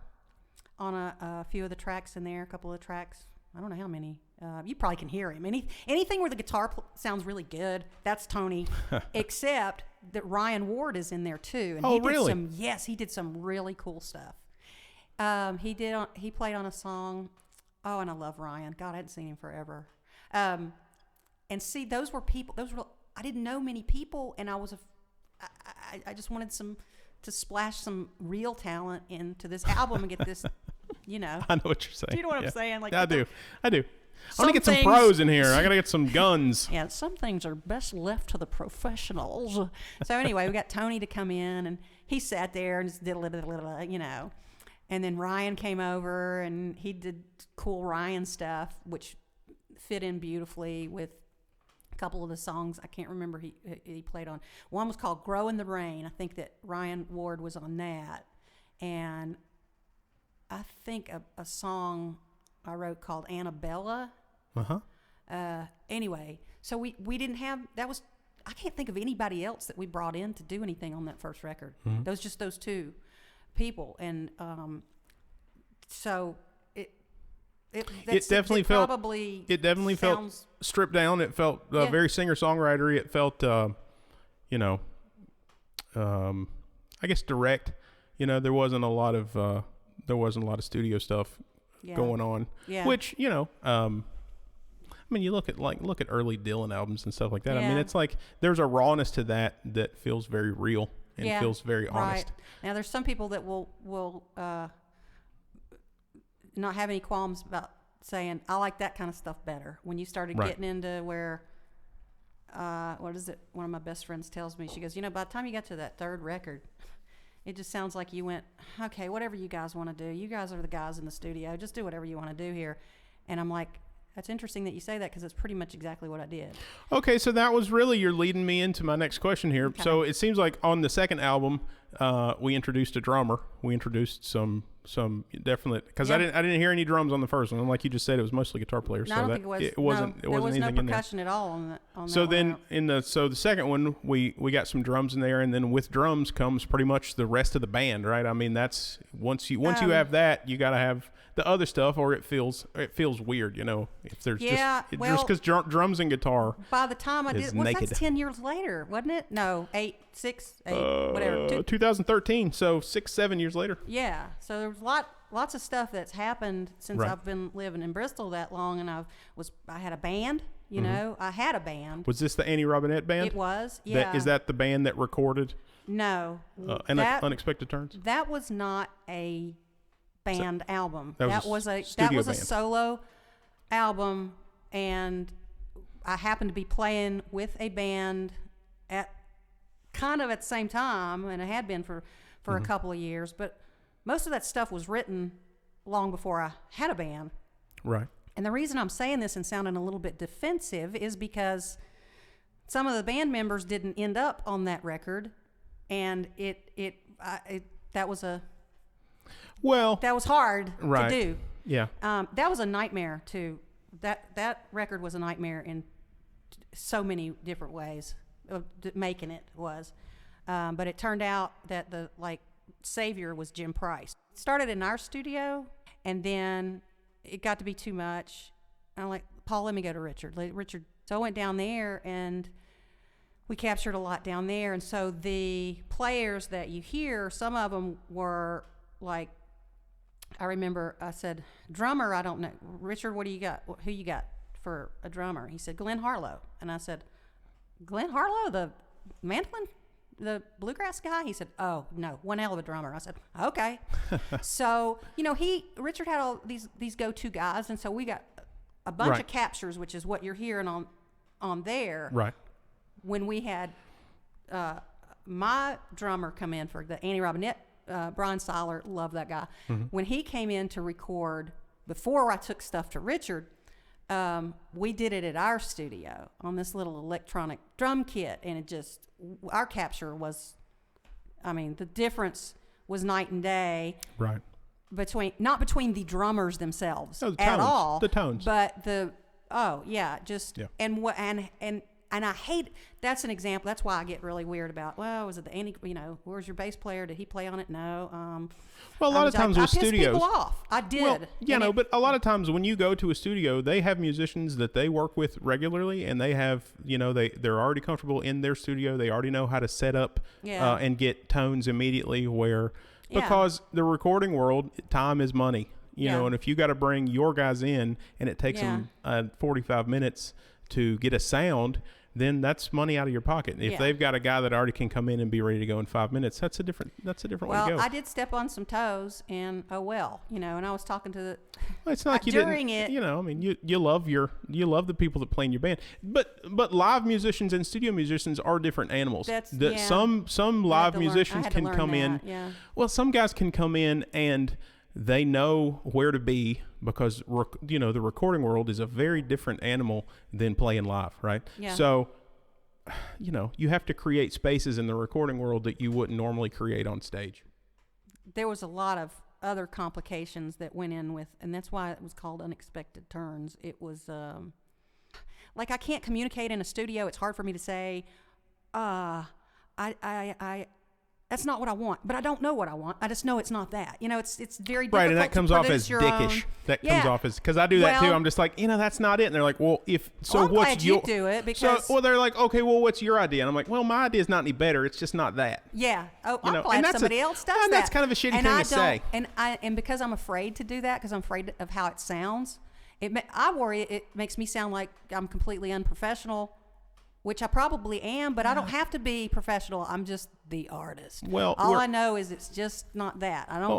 on a few of the tracks in there, a couple of tracks. I don't know how many. You probably can hear him. Anything where the guitar sounds really good, that's Tony. Except that Ryan Ward is in there too. And really? He did some really cool stuff. He played on a song. Oh, and I love Ryan. God, I hadn't seen him forever. And see, those were people. I didn't know many people, and I just wanted to splash some real talent into this album and get this. You know. I know what you're saying. Do you know what I'm saying? Like I do. I want to get some pros in here. I got to get some guns. Yeah, some things are best left to the professionals. So anyway, we got Tony to come in, and he sat there and just did a little, you know. And then Ryan came over, and he did cool Ryan stuff, which fit in beautifully with a couple of the songs. I can't remember he played on. One was called "Grow in the Rain." I think that Ryan Ward was on that, and I think a song I wrote called Annabella. Anyway, so we didn't have, I can't think of anybody else that we brought in to do anything on that first record. Mm-hmm. Those two people. And so it definitely felt stripped down. It felt very singer-songwritery. It felt, I guess direct. You know, there wasn't a lot of studio stuff going on, which, you know, I mean, you look at early Dylan albums and stuff like that. I mean, it's like there's a rawness to that feels very real and feels very honest. Right. Now, there's some people that will not have any qualms about saying, I like that kind of stuff better. When you started getting into where, what is it? One of my best friends tells me, she goes, you know, by the time you got to that third record, it just sounds like you went, okay, whatever you guys want to do. You guys are the guys in the studio. Just do whatever you want to do here. And I'm like, that's interesting that you say that, because it's pretty much exactly what I did. Okay, so that was really, you're leading me into my next question here. Okay. So it seems like on the second album, we introduced a drummer. We introduced some definite, because I didn't hear any drums on the first one. And like you just said, it was mostly guitar players. No, I don't think it wasn't there was no anything percussion at all on that. So then the second one, we got some drums in there, and then with drums comes pretty much the rest of the band, right? I mean, that's once you have that, you got to have the other stuff, or it feels weird, you know, if there's just because drums and guitar. By the time I did, that's 10 years later, wasn't it? No, 6, 8, whatever. 2013, so 6-7 years later. Yeah, so there's lots of stuff that's happened since I've been living in Bristol that long, and I had a band. You know, I had a band. Was this the Annie Robinette band? It was. Yeah. Is that the band that recorded? No. Unexpected Turns. That was not a band album. That was a solo album, and I happened to be playing with a band at the same time, and I had been for a couple of years, but most of that stuff was written long before I had a band. Right. And the reason I'm saying this and sounding a little bit defensive is because some of the band members didn't end up on that record, and that was hard to do. Yeah. That was a nightmare too. That record was a nightmare in so many different ways. Making it was, but it turned out that the savior was Jim Price. It started in our studio, and then it got to be too much. I'm like, Paul, let me go to Richard. So I went down there, and we captured a lot down there. And so the players that you hear, some of them were like I remember I said, drummer, I don't know. Richard, what do you got? Who you got for a drummer? He said, Glenn Harlow. And I said, Glenn Harlow, the mandolin, the bluegrass guy? He said, oh, no, one hell of a drummer. I said, okay. So, Richard had all these go-to guys, and so we got a bunch of captures, which is what you're hearing on there. Right. When we had my drummer come in for the Annie Robinette, Brian Seiler, love that guy. Mm-hmm. When he came in to record, before I took stuff to Richard, we did it at our studio on this little electronic drum kit, and our capture was, the difference was night and day. Right. Not between the drummers themselves at all. The tones. But and I hate, that's an example. That's why I get really weird about, well, was it the Annie, where's your bass player? Did he play on it? No. Well, a lot of times with studios. I pissed people off. I did. Well, but a lot of times when you go to a studio, they have musicians that they work with regularly, and they have, they're already comfortable in their studio. They already know how to set up and get tones immediately because the recording world, time is money, and if you got to bring your guys in and it takes them 45 minutes to get a sound, then that's money out of your pocket. If they've got a guy that already can come in and be ready to go in 5 minutes, that's a different way to go. Well, I did step on some toes, and and I was talking to the. Well, it's not like you during didn't. It. You love the people that play in your band, but live musicians and studio musicians are different animals. Some live musicians can come in. Yeah. Well, some guys can come in and they know where to be, because the recording world is a very different animal than playing live, right? Yeah. So, you have to create spaces in the recording world that you wouldn't normally create on stage. There was a lot of other complications that went in with, and that's why it was called Unexpected Turns. It was I can't communicate in a studio. It's hard for me to say, that's not what I want, but I don't know what I want. I just know it's not that. It's very difficult. Right, and that comes off as dickish. That comes off as, because I do that too. I'm just like, that's not it. And they're like, well, I'm glad you do it, because. So, they're like, okay, well, what's your idea? And I'm like, well, my idea is not any better. It's just not that. Yeah. Oh, I'm glad somebody else does that. That's kind of a shitty thing to say. And because I'm afraid to do that, because I'm afraid of how it sounds, I worry it makes me sound like I'm completely unprofessional, which I probably am, but I don't have to be professional. I'm just the artist. Well, all I know is it's just not that. I don't. Well,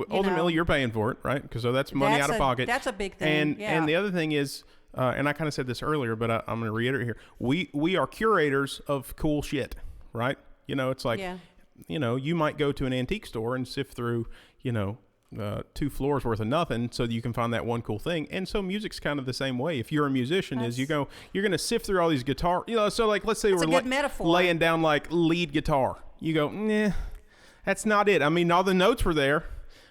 ultimately, you're paying for it, right? Because that's money out of pocket. That's a big thing. And the other thing is, and I kind of said this earlier, but I'm going to reiterate here. We are curators of cool shit, right? It's like, you might go to an antique store and sift through, 2 floors worth of nothing so that you can find that one cool thing. And so music's kind of the same way. If you're a musician, you're going to sift through all these guitar, so like, let's say we're laying down like lead guitar. You go, nah, that's not it. All the notes were there,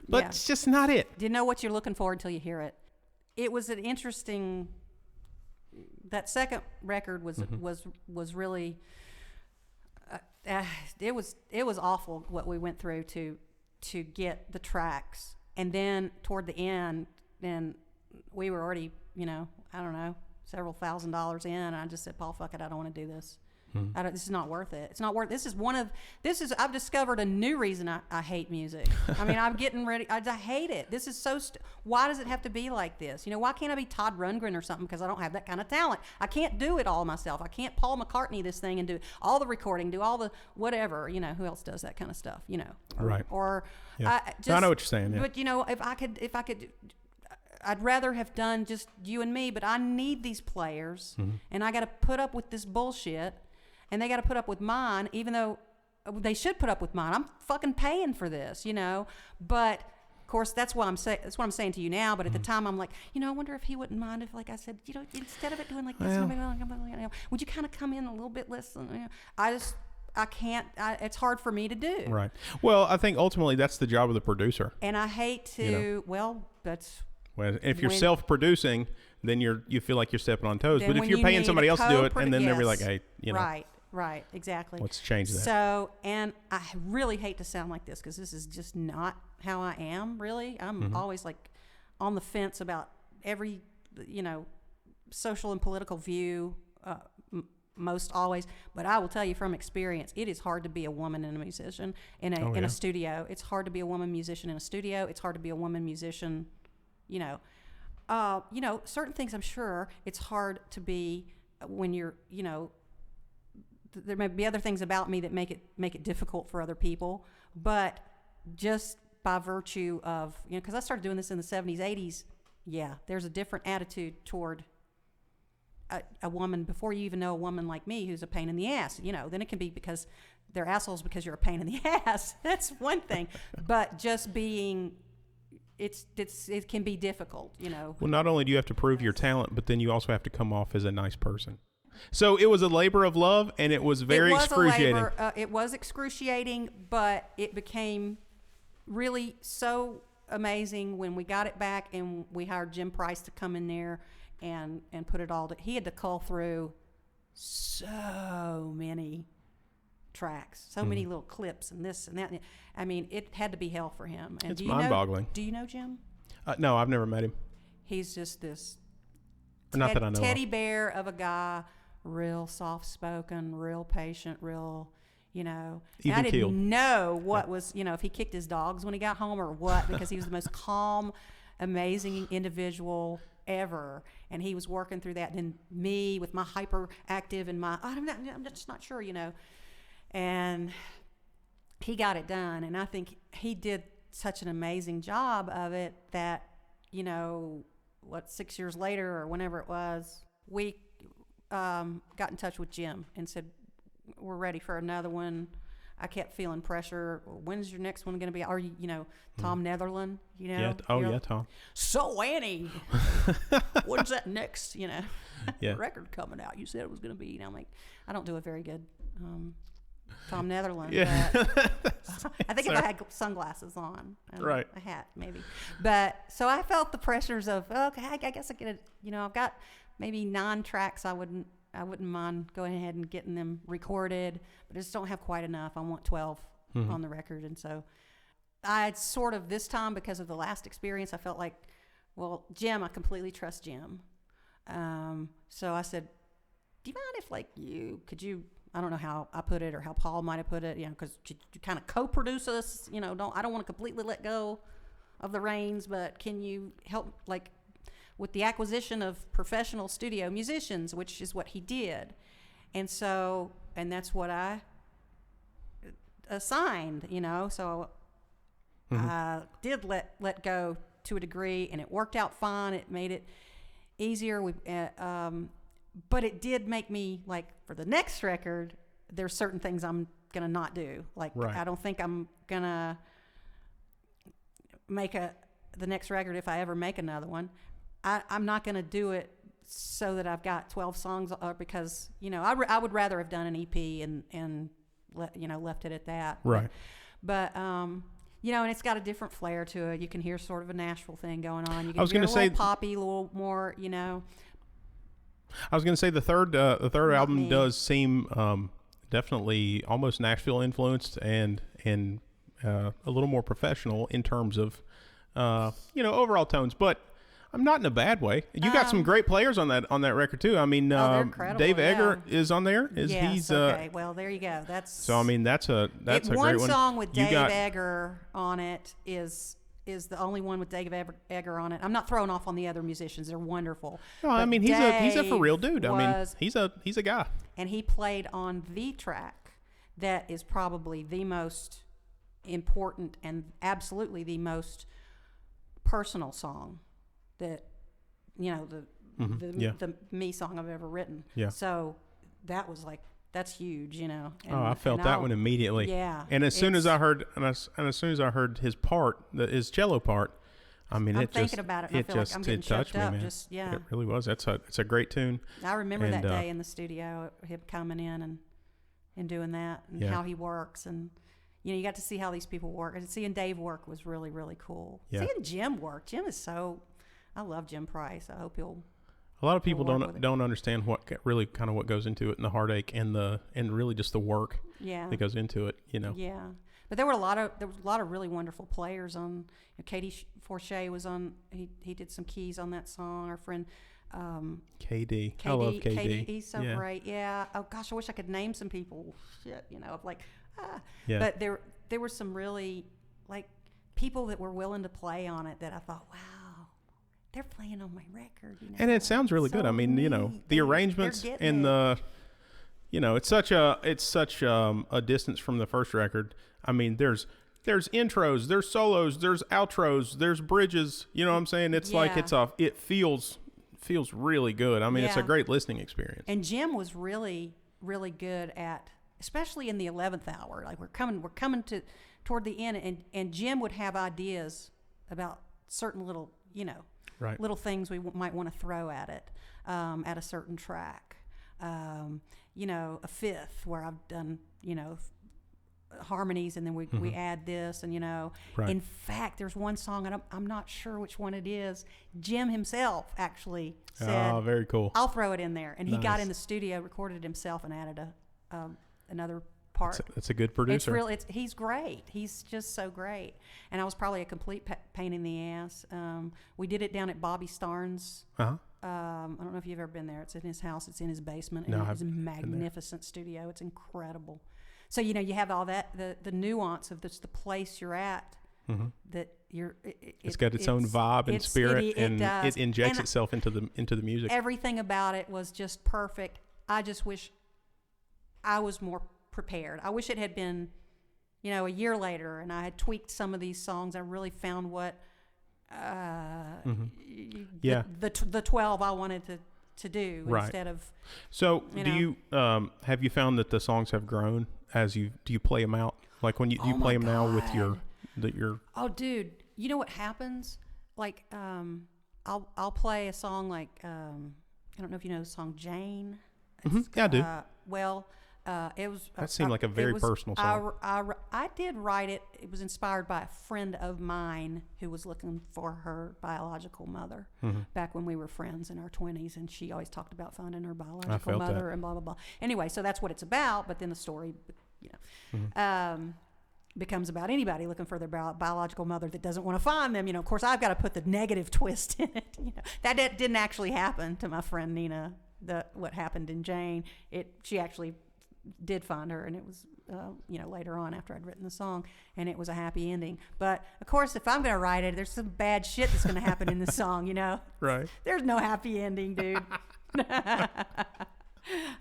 but it's just not it. You know what you're looking for until you hear it. It was an interesting, that second record was really, it was awful what we went through to get the tracks, and then toward the end, then we were already, I don't know, several $1,000s in, and I just said, Paul, fuck it, I don't want to do this. This is not worth it. It's not worth. I've discovered a new reason I hate music. I'm getting ready. I hate it. This is so. Why does it have to be like this? Why can't I be Todd Rundgren or something? Because I don't have that kind of talent. I can't do it all myself. I can't Paul McCartney this thing and do all the recording, do all the whatever. Who else does that kind of stuff? Right. Or I know what you're saying. Yeah. But if I could. I'd rather have done just you and me, but I need these players, and I got to put up with this bullshit. And they got to put up with mine, even though they should put up with mine. I'm fucking paying for this, But of course, that's what I'm saying to you now. But at the time, I'm like, I wonder if he wouldn't mind if, like I said, instead of it doing like this, would you kind of come in a little bit less? I can't. It's hard for me to do. Right. Well, I think ultimately that's the job of the producer. And I hate to. Well, that's. Well, if you're self-producing, then you feel like you're stepping on toes. But if you're paying somebody else to do it, and then they'll be like, hey, Right, exactly. Let's change that. So, and I really hate to sound like this, because this is just not how I am, really. I'm always like on the fence about every, social and political view most always, but I will tell you from experience, it is hard to be a woman and a musician in a studio. It's hard to be a woman musician in a studio. It's hard to be a woman musician, certain things I'm sure it's hard to be when you're, there may be other things about me that make it difficult for other people, but just by virtue of, because I started doing this in the 70s, 80s, there's a different attitude toward a woman before you even know a woman like me who's a pain in the ass. Then it can be because they're assholes because you're a pain in the ass. That's one thing. But just being, it can be difficult, Well, not only do you have to prove your talent, but then you also have to come off as a nice person. So it was a labor of love, and it was very excruciating. It was excruciating, but it became really so amazing when we got it back and we hired Jim Price to come in there and put it all he had to cull through so many tracks, so many little clips and this and that. I mean, it had to be hell for him. And it's mind-boggling. Do you know Jim? No, I've never met him. He's just this Not that I know teddy bear of a guy, real soft-spoken, real patient, real, Even I didn't keeled. know what was, if he kicked his dogs when he got home or what, because he was the most calm, amazing individual ever. And he was working through that. And me with my hyperactive and I'm just not sure, And he got it done. And I think he did such an amazing job of it that, 6 years later or whenever it was, we got in touch with Jim and said, we're ready for another one. I kept feeling pressure. When's your next one going to be? Are you, Tom Netherland, Yeah. Tom. So Annie, when's that next, record coming out? You said it was going to be, I'm like, I don't do a very good Tom Netherland. Yeah. I think if I had sunglasses on, and right, a hat maybe. But so I felt the pressures of, okay, I guess I could, I've got maybe 9 tracks. I wouldn't mind going ahead and getting them recorded, but I just don't have quite enough. I want 12 on the record. And so I sort of, this time, because of the last experience, I felt like, well, Jim, I completely trust Jim. So I said, do you mind if could you, I don't know how I put it or how Paul might have put it, because you kind of co-produce us, I don't want to completely let go of the reins, but can you help, with the acquisition of professional studio musicians, which is what he did. And so, and that's what I assigned, so I did let go to a degree, and it worked out fine. It made it easier. But it did make me, for the next record, there's certain things I'm going to not do. Right. I don't think I'm going to make the next record if I ever make another one. I'm not going to do it so that I've got 12 songs because, I would rather have done an EP and left it at that. Right. But and it's got a different flair to it. You can hear sort of a Nashville thing going on. You can I was hear going to a say little poppy, a little more, I was going to say the third album does seem definitely almost Nashville influenced and a little more professional in terms of overall tones, but I'm not in a bad way. You got some great players on that record too. I mean, Dave Egger is on there. He's okay. Well, there you go. That's so. I mean, that's a great one. One song with Dave Egger on it is the only one with Dave Egger on it. I'm not throwing off on the other musicians; they're wonderful. No, I mean he's a for real dude. I mean he's a guy. And he played on the track that is probably the most important and absolutely the most personal song that the me song I've ever written. Yeah. So that was that's huge, And, I felt that one immediately. Yeah. And as soon as I heard his part, his cello part, I mean, I'm thinking about it. And I feel like I'm getting touched choked up. me, man. It really was. It's a great tune. I remember that day in the studio, him coming in and doing that, and how he works, and you got to see how these people work. And seeing Dave work was really, really cool. Yeah. Seeing Jim work, Jim is so. I love Jim Price. I hope he'll. A lot of people don't understand what goes into it, and the heartache and really just the work that goes into it. Yeah, but there was a lot of really wonderful players on. Katie Forche was on. He did some keys on that song. Our friend KD. I love KD. He's so great. Yeah. Oh gosh, I wish I could name some people. Shit, of like, Yeah. But there were some really like people that were willing to play on it that I thought, wow, they're playing on my record. And it sounds really good. I mean, the arrangements and the, it's such a distance from the first record. I mean, there's intros, there's solos, there's outros, there's bridges. You know what I'm saying? It's like it feels really good. I mean, it's a great listening experience. And Jim was really, really good at, especially in the 11th hour. Like we're coming toward the end, and Jim would have ideas about certain little, little things we might want to throw at it, at a certain track. A fifth where I've done, harmonies, and then we add this, and Right. In fact, there's one song, and I'm not sure which one it is. Jim himself actually said, "Oh, very cool. I'll throw it in there," and he got Nice. in the studio, recorded it himself, and added another part. It's a good producer. He's great. He's just so great. And I was probably a complete pain in the ass. We did it down at Bobby Starnes. Uh-huh. I don't know if you've ever been there. It's in his house. It's in his basement. No, and it's a magnificent studio. It's incredible. So, you have all that, the nuance of the place you're at, that you're... It's got its own vibe and spirit, and it injects itself into the music. Everything about it was just perfect. I just wish I was more prepared. I wish it had been, a year later, and I had tweaked some of these songs. I really found what the 12 I wanted to do instead of. So do you have you found that the songs have grown as do you play them out, like when you play them now with your Oh, dude, you know what happens? Like I'll play a song like I don't know if you know the song Jane. Yeah, I do. It was... That seemed like a very personal song. I did write it. It was inspired by a friend of mine who was looking for her biological mother back when we were friends in our 20s, and she always talked about finding her biological mother and blah, blah, blah. Anyway, so that's what it's about, but then the story, becomes about anybody looking for their biological mother that doesn't want to find them. Of course, I've got to put the negative twist in it. That didn't actually happen to my friend Nina. What happened in Jane, she actually did find her, and it was later on after I'd written the song, and it was a happy ending. But of course, if I'm going to write it, there's some bad shit that's going to happen in the song. Right. There's no happy ending, dude.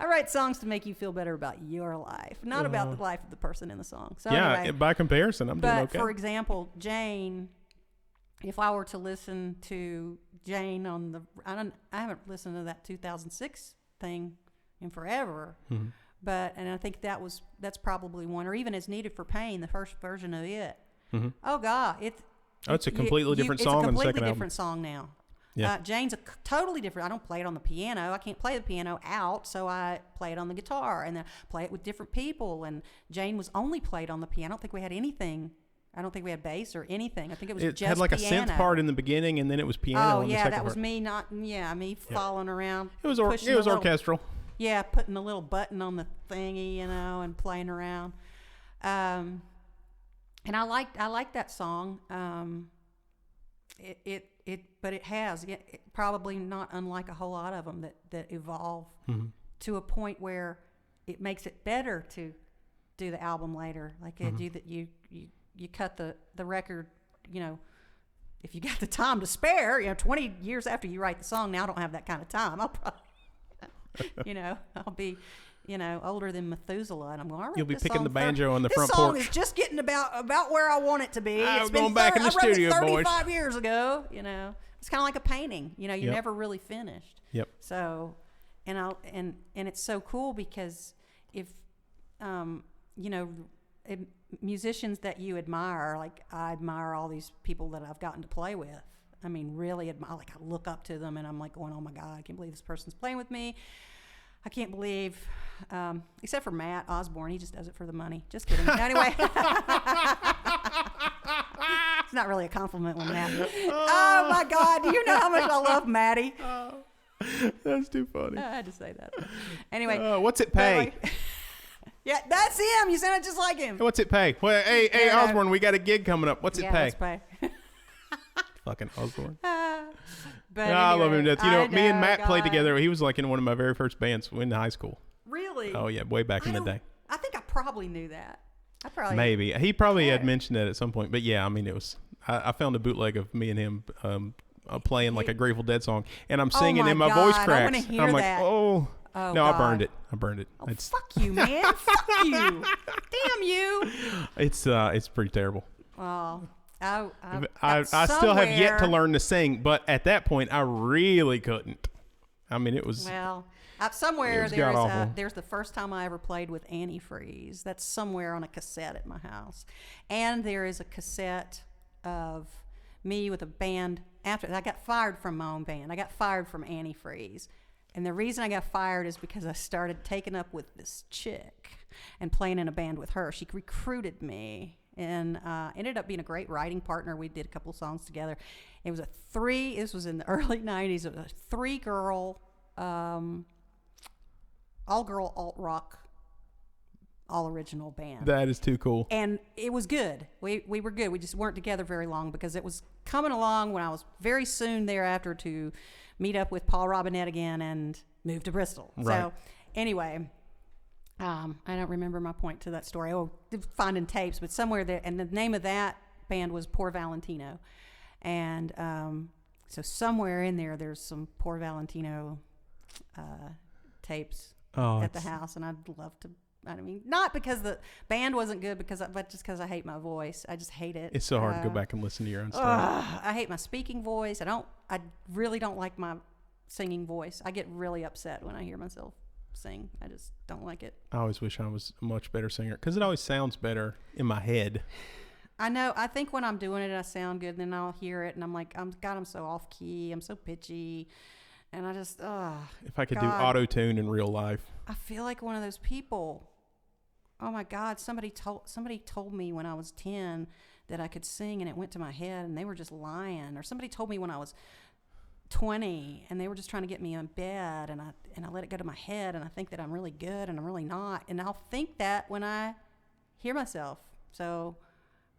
I write songs to make you feel better about your life, not about the life of the person in the song. So anyway, by comparison, I'm doing okay. But for example, Jane, if I were to listen to Jane I haven't listened to that 2006 thing in forever. And I think that's probably one, or even As Needed for Pain, the first version of it. Oh God, it's a completely different song. It's a completely completely different song now. Yeah. Jane's totally different. I don't play it on the piano. I can't play the piano out, so I play it on the guitar and then play it with different people. And Jane was only played on the piano. I don't think we had anything. I don't think we had bass or anything. I think it was just piano. It had like a synth part in the beginning, and then it was piano. Oh yeah, that was me. Me falling around. It was orchestral. Yeah, putting a little button on the thingy, and playing around. And I like that song. But it has probably not unlike a whole lot of them that evolve to a point where it makes it better to do the album later. Like you cut the record, if you got the time to spare, 20 years after you write the song. Now I don't have that kind of time. I'll probably, I'll be, older than Methuselah, and I'm going. You'll be picking the banjo on the front porch. This song is just getting about where I want it to be. It's been going back in the studio, I wrote it boys. 35 years ago. It's kind of like a painting. You're never really finished. Yep. So, and it's so cool because if, musicians that you admire, like I admire all these people that I've gotten to play with. I mean, really admire. Like I look up to them, and I'm like going, "Oh my God, I can't believe this person's playing with me." I can't believe, except for Matt Osborne, he just does it for the money. Just kidding. Anyway, it's not really a compliment when Matt. Oh my God, do you know how much I love Matty? That's too funny. I had to say that. Anyway, what's it pay? Yeah, that's him. You sounded just like him. What's it pay? Well, hey, Osborne, we got a gig coming up. What's it pay? Let's pay. Fucking Osborne. But I love him anyway, to death. You know, me and Matt played God. together. He was like in one of my very first bands in high school. Really? Oh yeah, way back in the day. I think I probably knew that. I probably Maybe he probably had mentioned that at some point. But yeah, I mean, it was. I found a bootleg of me and him playing like a Grateful Dead song, and I'm singing, and my voice cracks. I want to hear I'm like, that. oh no, God. I burned it. Oh, fuck you, man! Fuck you! Damn you! It's pretty terrible. Oh, I still have yet to learn to sing, but at that point, I really couldn't. I mean, it was somewhere it was there's the first time I ever played with antifreeze. That's somewhere on a cassette at my house, and there is a cassette of me with a band. After I got fired from my own band, I got fired from antifreeze, and the reason I got fired is because I started taking up with this chick and playing in a band with her. She recruited me and ended up being a great writing partner. We did a couple songs together. It was this was in the early 90s. It was a 3-girl, all-girl alt-rock, all-original band. That is too cool. And it was good. We were good. We just weren't together very long because it was coming along when I was very soon thereafter to meet up with Paul Robinette again and move to Bristol. Right. So anyway, I don't remember my point to that story. Oh, finding tapes, but somewhere there, and the name of that band was Poor Valentino. And so somewhere in there's some Poor Valentino tapes at the house, and I'd love to. I mean, not because the band wasn't good, but just because I hate my voice. I just hate it. It's so hard to go back and listen to your own stuff. I hate my speaking voice. I really don't like my singing voice. I get really upset when I hear myself sing. I just don't like it. I always wish I was a much better singer because it always sounds better in my head. I know. I think when I'm doing it, I sound good. And then I'll hear it, and I'm like, I'm so off key. I'm so pitchy. And I just, if I could do auto-tune in real life. I feel like one of those people. Oh my God, somebody told me when I was 10 that I could sing, and it went to my head, and they were just lying. Or somebody told me when I was 20 and they were just trying to get me in bed, and I let it go to my head, and I think that I'm really good and I'm really not. And I'll think that when I hear myself. So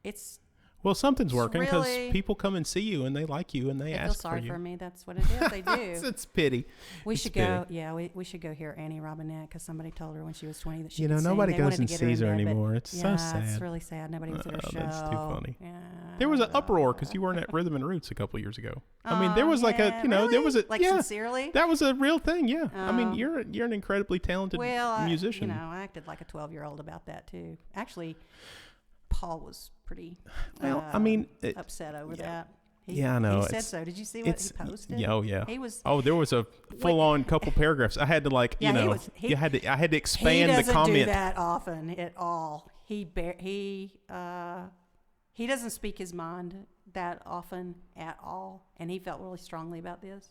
it's Well, something's working because really, people come and see you and they like you and they ask for you. They feel sorry for me. That's what it is. They do. It's pity. We should go. Yeah, we should go hear Annie Robinette because somebody told her when she was 20 that she could sing. Nobody They goes wanted and to get sees her in bed, anymore. It's so sad. It's really sad. Nobody was at her show. That's too funny. Yeah, there was an uproar because you weren't at Rhythm and Roots a couple of years ago. I mean, there was like yeah, a, really? there was a, like yeah, sincerely. that was a real thing. Yeah, I mean, you're an incredibly talented musician. I acted like a 12-year-old about that too. Actually, Paul was pretty upset over that. I know. He said so. Did you see what he posted? Oh, yeah. He was. Oh, there was a full-on couple paragraphs. I had to I had to expand the comment. He doesn't do that often at all. He doesn't speak his mind that often at all, and he felt really strongly about this.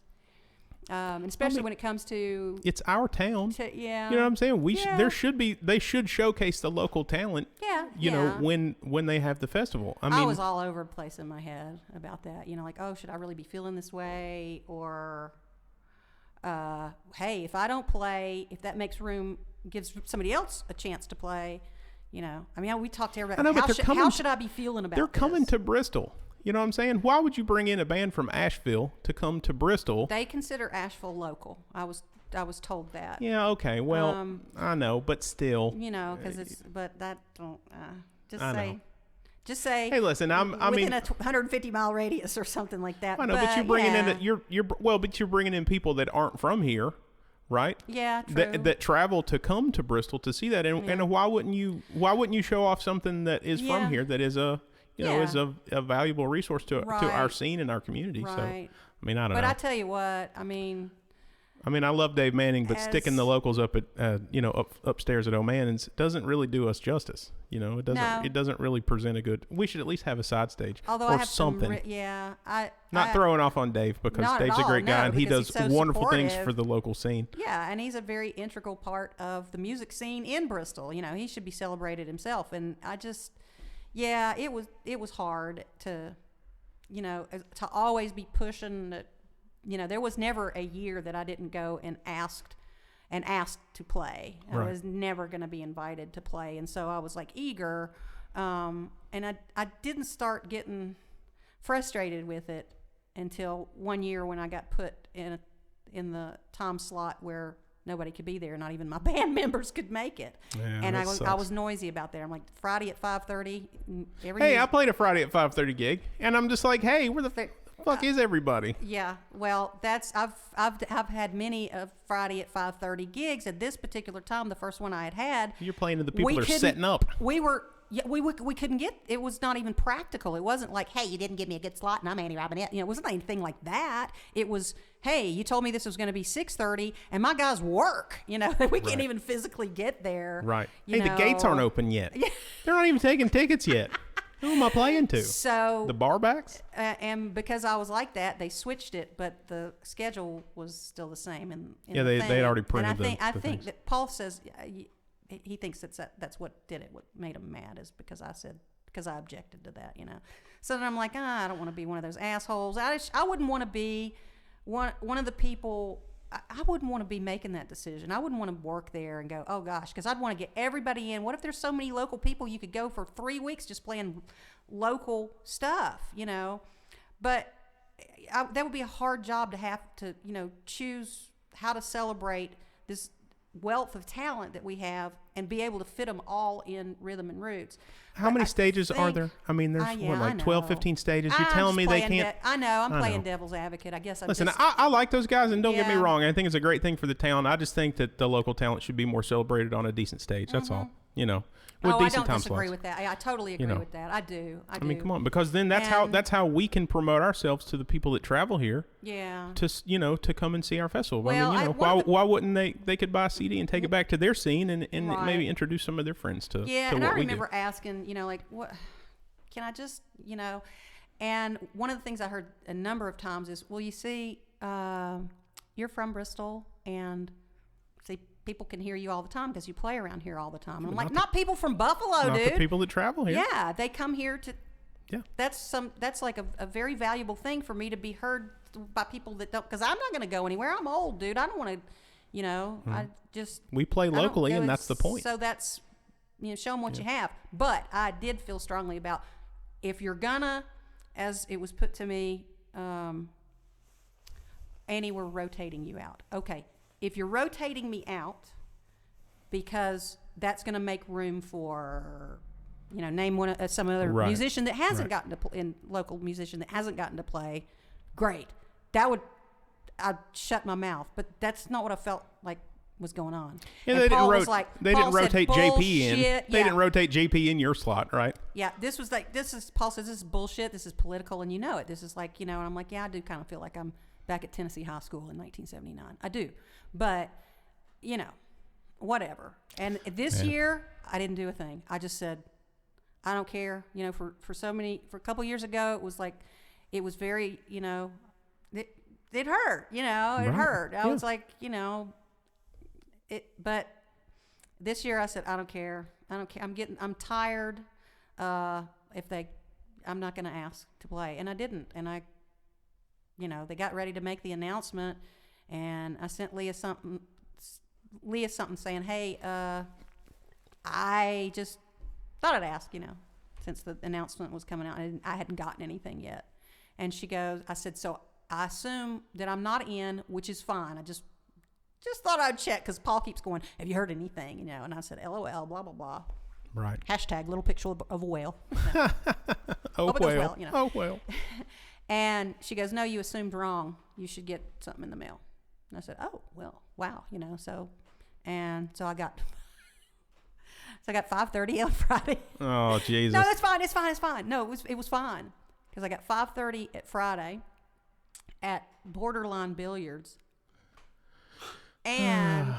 Especially when it comes to it's our town. You know what I'm saying? They should showcase the local talent. Yeah. When they have the festival. I was all over the place in my head about that. Like, oh, should I really be feeling this way? Or, hey, if I don't play, if that gives somebody else a chance to play, I mean, we talked to everybody. How should I be feeling about this? They're coming to Bristol. You know what I'm saying? Why would you bring in a band from Asheville to come to Bristol? They consider Asheville local. I was told that. Yeah, okay. Well, I know, but still. Because just say. Hey, listen, within a 150-mile radius or something like that. I know, but you're bringing in you're bringing in people that aren't from here, right? Yeah, true. That travel to come to Bristol to see that, and why wouldn't you show off something that is from here that is is a valuable resource to our scene and our community. Right. So, I mean, I don't know. But I tell you what, I mean, I love Dave Manning, but sticking the locals up at, upstairs at O'Mannon's doesn't really do us justice. It doesn't really present a good. We should at least have a side stage or something. Not throwing off on Dave because Dave's a great guy and he does wonderful things for the local scene. Yeah, and he's a very integral part of the music scene in Bristol. He should be celebrated himself, and I just. Yeah, it was hard to always be pushing. There was never a year that I didn't go and asked to play. Right. I was never going to be invited to play, and so I was like eager, and I didn't start getting frustrated with it until one year when I got put in the time slot where nobody could be there, not even my band members could make it. Yeah, and I that was noisy about that. I'm like, Friday at 5:30. Hey, I played a Friday at 5:30 gig, and I'm just like, hey, where the fuck is everybody? Yeah, well, I've had many of Friday at 5:30 gigs. At this particular time, the first one I had. You're playing to the people that are setting up. We couldn't get. It was not even practical. It wasn't like, hey, you didn't give me a good slot, and I'm Annie Robinette. It wasn't anything like that. It was, hey, you told me this was going to be 6:30, and my guys work. We can't even physically get there. Right. Hey, the gates aren't open yet. They're not even taking tickets yet. Who am I playing to? So the barbacks? And because I was like that, they switched it, but the schedule was still the same. They had already printed. And I think that Paul says he thinks that's what did it. What made him mad is because I objected to that. So then I'm like, I don't want to be one of those assholes. I wouldn't want to be one of the people. I wouldn't want to be making that decision. I wouldn't want to work there and go, oh gosh, because I'd want to get everybody in. What if there's so many local people you could go for 3 weeks just playing local stuff, But that would be a hard job to have to, choose how to celebrate this wealth of talent that we have and be able to fit them all in Rhythm and Roots. How many stages are there? I mean, there's 12, 15 stages. You're telling me they can't? I know. I'm playing devil's advocate. I guess Listen, I like those guys, and don't get me wrong. I think it's a great thing for the town. I just think that the local talent should be more celebrated on a decent stage. That's all. With decent time slots. I don't disagree with that. I totally agree with that. I do. I mean, come on, because then that's how we can promote ourselves to the people that travel here. Yeah. To come and see our festival. Well, I mean, why wouldn't they could buy a CD and take it back to their scene and maybe introduce some of their friends to and what we do. I remember asking, like, what can I just, and one of the things I heard a number of times is, well, you see, you're from Bristol, and see, people can hear you all the time because you play around here all the time. And I'm like, not people from Buffalo, not dude. The people that travel here. Yeah, they come here to. Yeah. That's like a very valuable thing for me to be heard by people that don't, because I'm not going to go anywhere. I'm old, dude. I don't want to, I just. We play locally, and that's the point. So that's, show them what you have. But I did feel strongly about, if you're gonna, as it was put to me, Annie, we're rotating you out. Okay. If you're rotating me out, because that's going to make room for, name some other musician that hasn't gotten to play, local musician that hasn't gotten to play, great. I'd shut my mouth. But that's not what I felt like was going on. Yeah, and they Paul didn't was like, they didn't rotate JP in. Yeah. They didn't rotate JP in your slot, right? Yeah, Paul says this is bullshit. This is political, and you know it. This is like, and I'm like, yeah, I do kind of feel like I'm back at Tennessee High School in 1979. I do. But, whatever. And this year, I didn't do a thing. I just said, I don't care. For a couple years ago, it was like, it was very, it hurt, it hurt. I was like, but this year I said, I don't care. I'm tired. I'm not going to ask to play. And I didn't. And they got ready to make the announcement, and I sent Leah something saying, hey, I just thought I'd ask, since the announcement was coming out, and I hadn't gotten anything yet. And she goes, I said, so I assume that I'm not in, which is fine. I just thought I'd check, because Paul keeps going, have you heard anything? And I said, LOL, blah, blah, blah. Right. Hashtag little picture of a whale. Oh, well. Oh, well. And she goes, no, you assumed wrong. You should get something in the mail. And I said, oh, well, wow, so I got 5:30 on Friday. Oh, Jesus. No, that's fine. It's fine. No, it was fine, because I got 5:30 at Friday at Borderline Billiards, and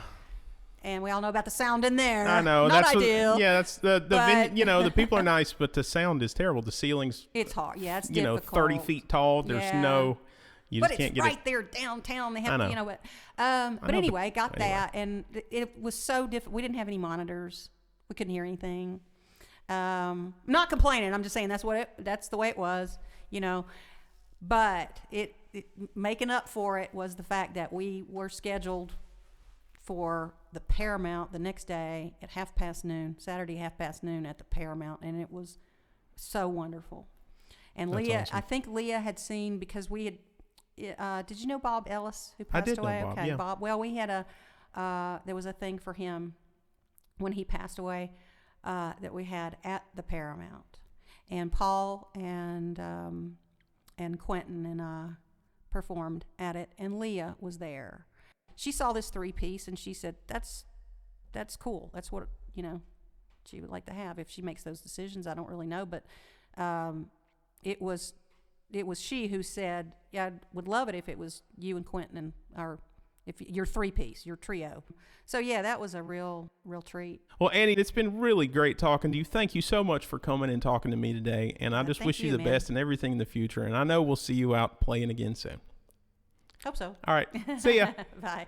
we all know about the sound in there. I know. Not ideal. That's the people are nice, but the sound is terrible. The ceiling's. It's hard. Yeah, it's difficult. 30 feet tall. There's no. You just can't get it. But it's right there downtown. They have, but anyway, got that, and it was so difficult. We didn't have any monitors. We couldn't hear anything. Not complaining. I'm just saying that's the way it was, But it making up for it was the fact that we were scheduled for the Paramount the next day at Saturday noon at the Paramount, and it was so wonderful. And That's Leah, awesome. I think Leah had seen, because we did you know Bob Ellis, who I passed did know away? Bob, Okay, yeah. Bob. Well, we had there was a thing for him when he passed away that we had at the Paramount, and Paul and Quentin and I performed at it, and Leah was there. She saw this 3-piece and she said, "That's cool. That's what she would like to have." If she makes those decisions, I don't really know, but it was she who said, "Yeah, I would love it if it was you and Quentin or if your 3-piece, your trio." So yeah, that was a real treat. Well, Annie, it's been really great talking to you. Thank you so much for coming and talking to me today. And I just wish you the man. best and everything in the future. And I know we'll see you out playing again soon. Hope so. All right. See ya. Bye.